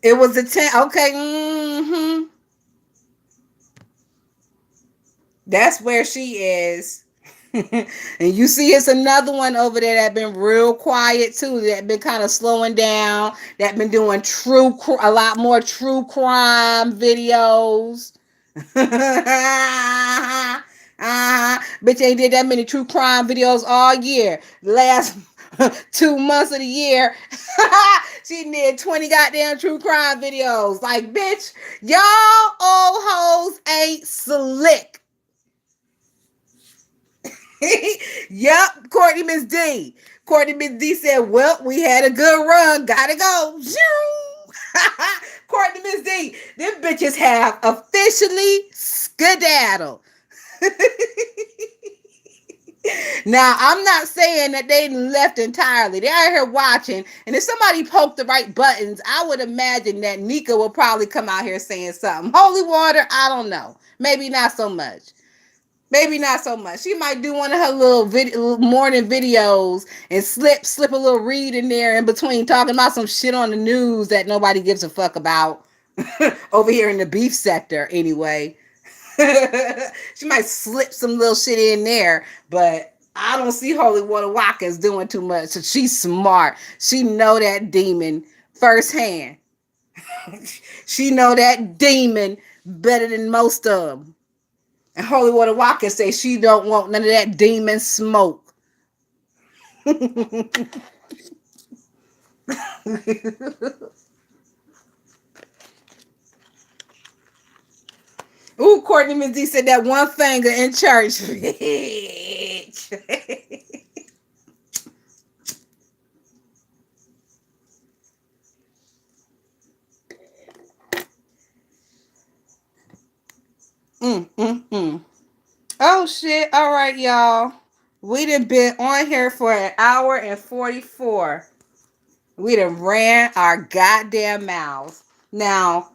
It was a 10. Okay. Mm-hmm. That's where she is. And you see it's another one over there that been real quiet too, that been kind of slowing down, that been doing a lot more true crime videos. Bitch ain't did that many true crime videos all year. The last 2 months of the year, she did 20 goddamn true crime videos. Like, bitch, y'all old hoes ain't slick. Yup, Courtney Miss D. Courtney Miss D said, well, we had a good run. Gotta go. Courtney Miss D, them bitches have officially skedaddled. Now, I'm not saying that they left entirely. They're out here watching. And if somebody poked the right buttons, I would imagine that Nika will probably come out here saying something. Holy water, I don't know. Maybe not so much. Maybe not so much. She might do one of her little morning videos and slip a little read in there in between, talking about some shit on the news that nobody gives a fuck about over here in the beef sector anyway. She might slip some little shit in there, but I don't see Holy Water Watkins doing too much. So she's smart. She know that demon firsthand. She know that demon better than most of them. And Holy Water Watkins say she don't want none of that demon smoke. Ooh, Courtney Miss D said that one finger in church. Oh shit. All right, y'all. We done been on here for an hour and 44. We done ran our goddamn mouths. Now,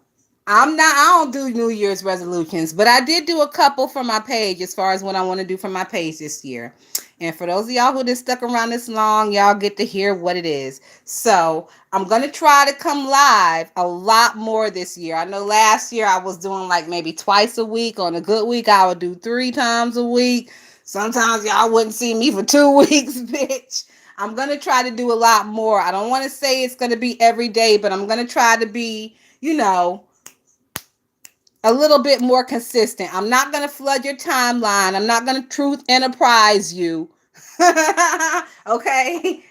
I don't do New Year's resolutions, but I did do a couple for my page as far as what I want to do for my page this year. And for those of y'all who just stuck around this long, y'all get to hear what it is. So I'm going to try to come live a lot more this year. I know last year I was doing like maybe twice a week. On a good week, I would do 3 times a week. Sometimes y'all wouldn't see me for 2 weeks, bitch. I'm gonna try to do a lot more. I don't want to say it's gonna be every day, but I'm gonna try to be, a little bit more consistent. I'm not gonna flood your timeline. I'm not gonna truth enterprise you. Okay.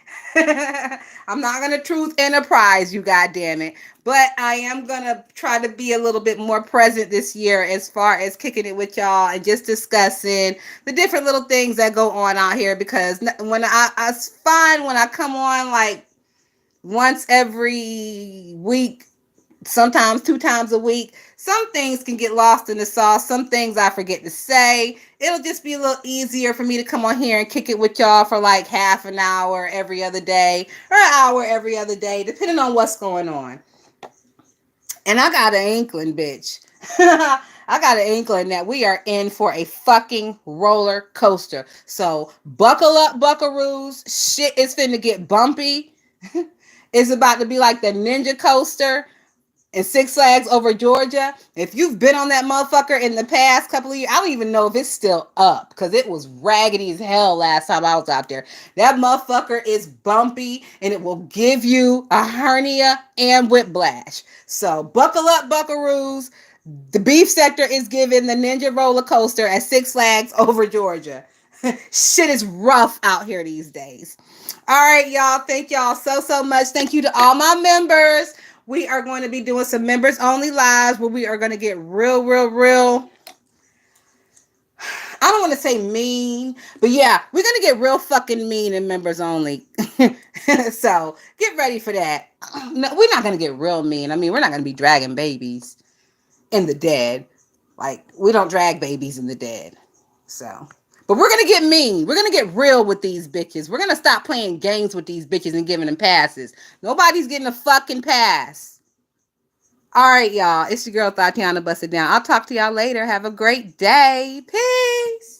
I'm not gonna truth enterprise you, goddamn it. But I am gonna try to be a little bit more present this year as far as kicking it with y'all and just discussing the different little things that go on out here. Because when I find when I come on like once every week, sometimes 2 times a week, some things can get lost in the sauce. Some things I forget to say. It'll just be a little easier for me to come on here and kick it with y'all for like half an hour every other day or an hour every other day, depending on what's going on. And I got an inkling, bitch. I got an inkling that we are in for a fucking roller coaster. So buckle up, buckaroos. Shit is finna get bumpy. It's about to be like the Ninja Coaster and Six Flags over Georgia. If you've been on that motherfucker in the past couple of years, I don't even know if it's still up because it was raggedy as hell last time I was out there. That motherfucker is bumpy and it will give you a hernia and whiplash. So buckle up, buckaroos. The beef sector is giving the Ninja roller coaster at Six Flags over Georgia. Shit is rough out here these days. All right, y'all. Thank y'all so much. Thank you to all my members. We are going to be doing some members only lives where we are going to get real. I don't want to say mean, but yeah, we're going to get real fucking mean in members only. So get ready for that. No, we're not going to get real mean. I mean, we're not going to be dragging babies in the dead. Like, we don't drag babies in the dead. So, but we're going to get mean. We're going to get real with these bitches. We're going to stop playing games with these bitches and giving them passes. Nobody's getting a fucking pass. All right, y'all. It's your girl, Thotiana Busted Down. I'll talk to y'all later. Have a great day. Peace.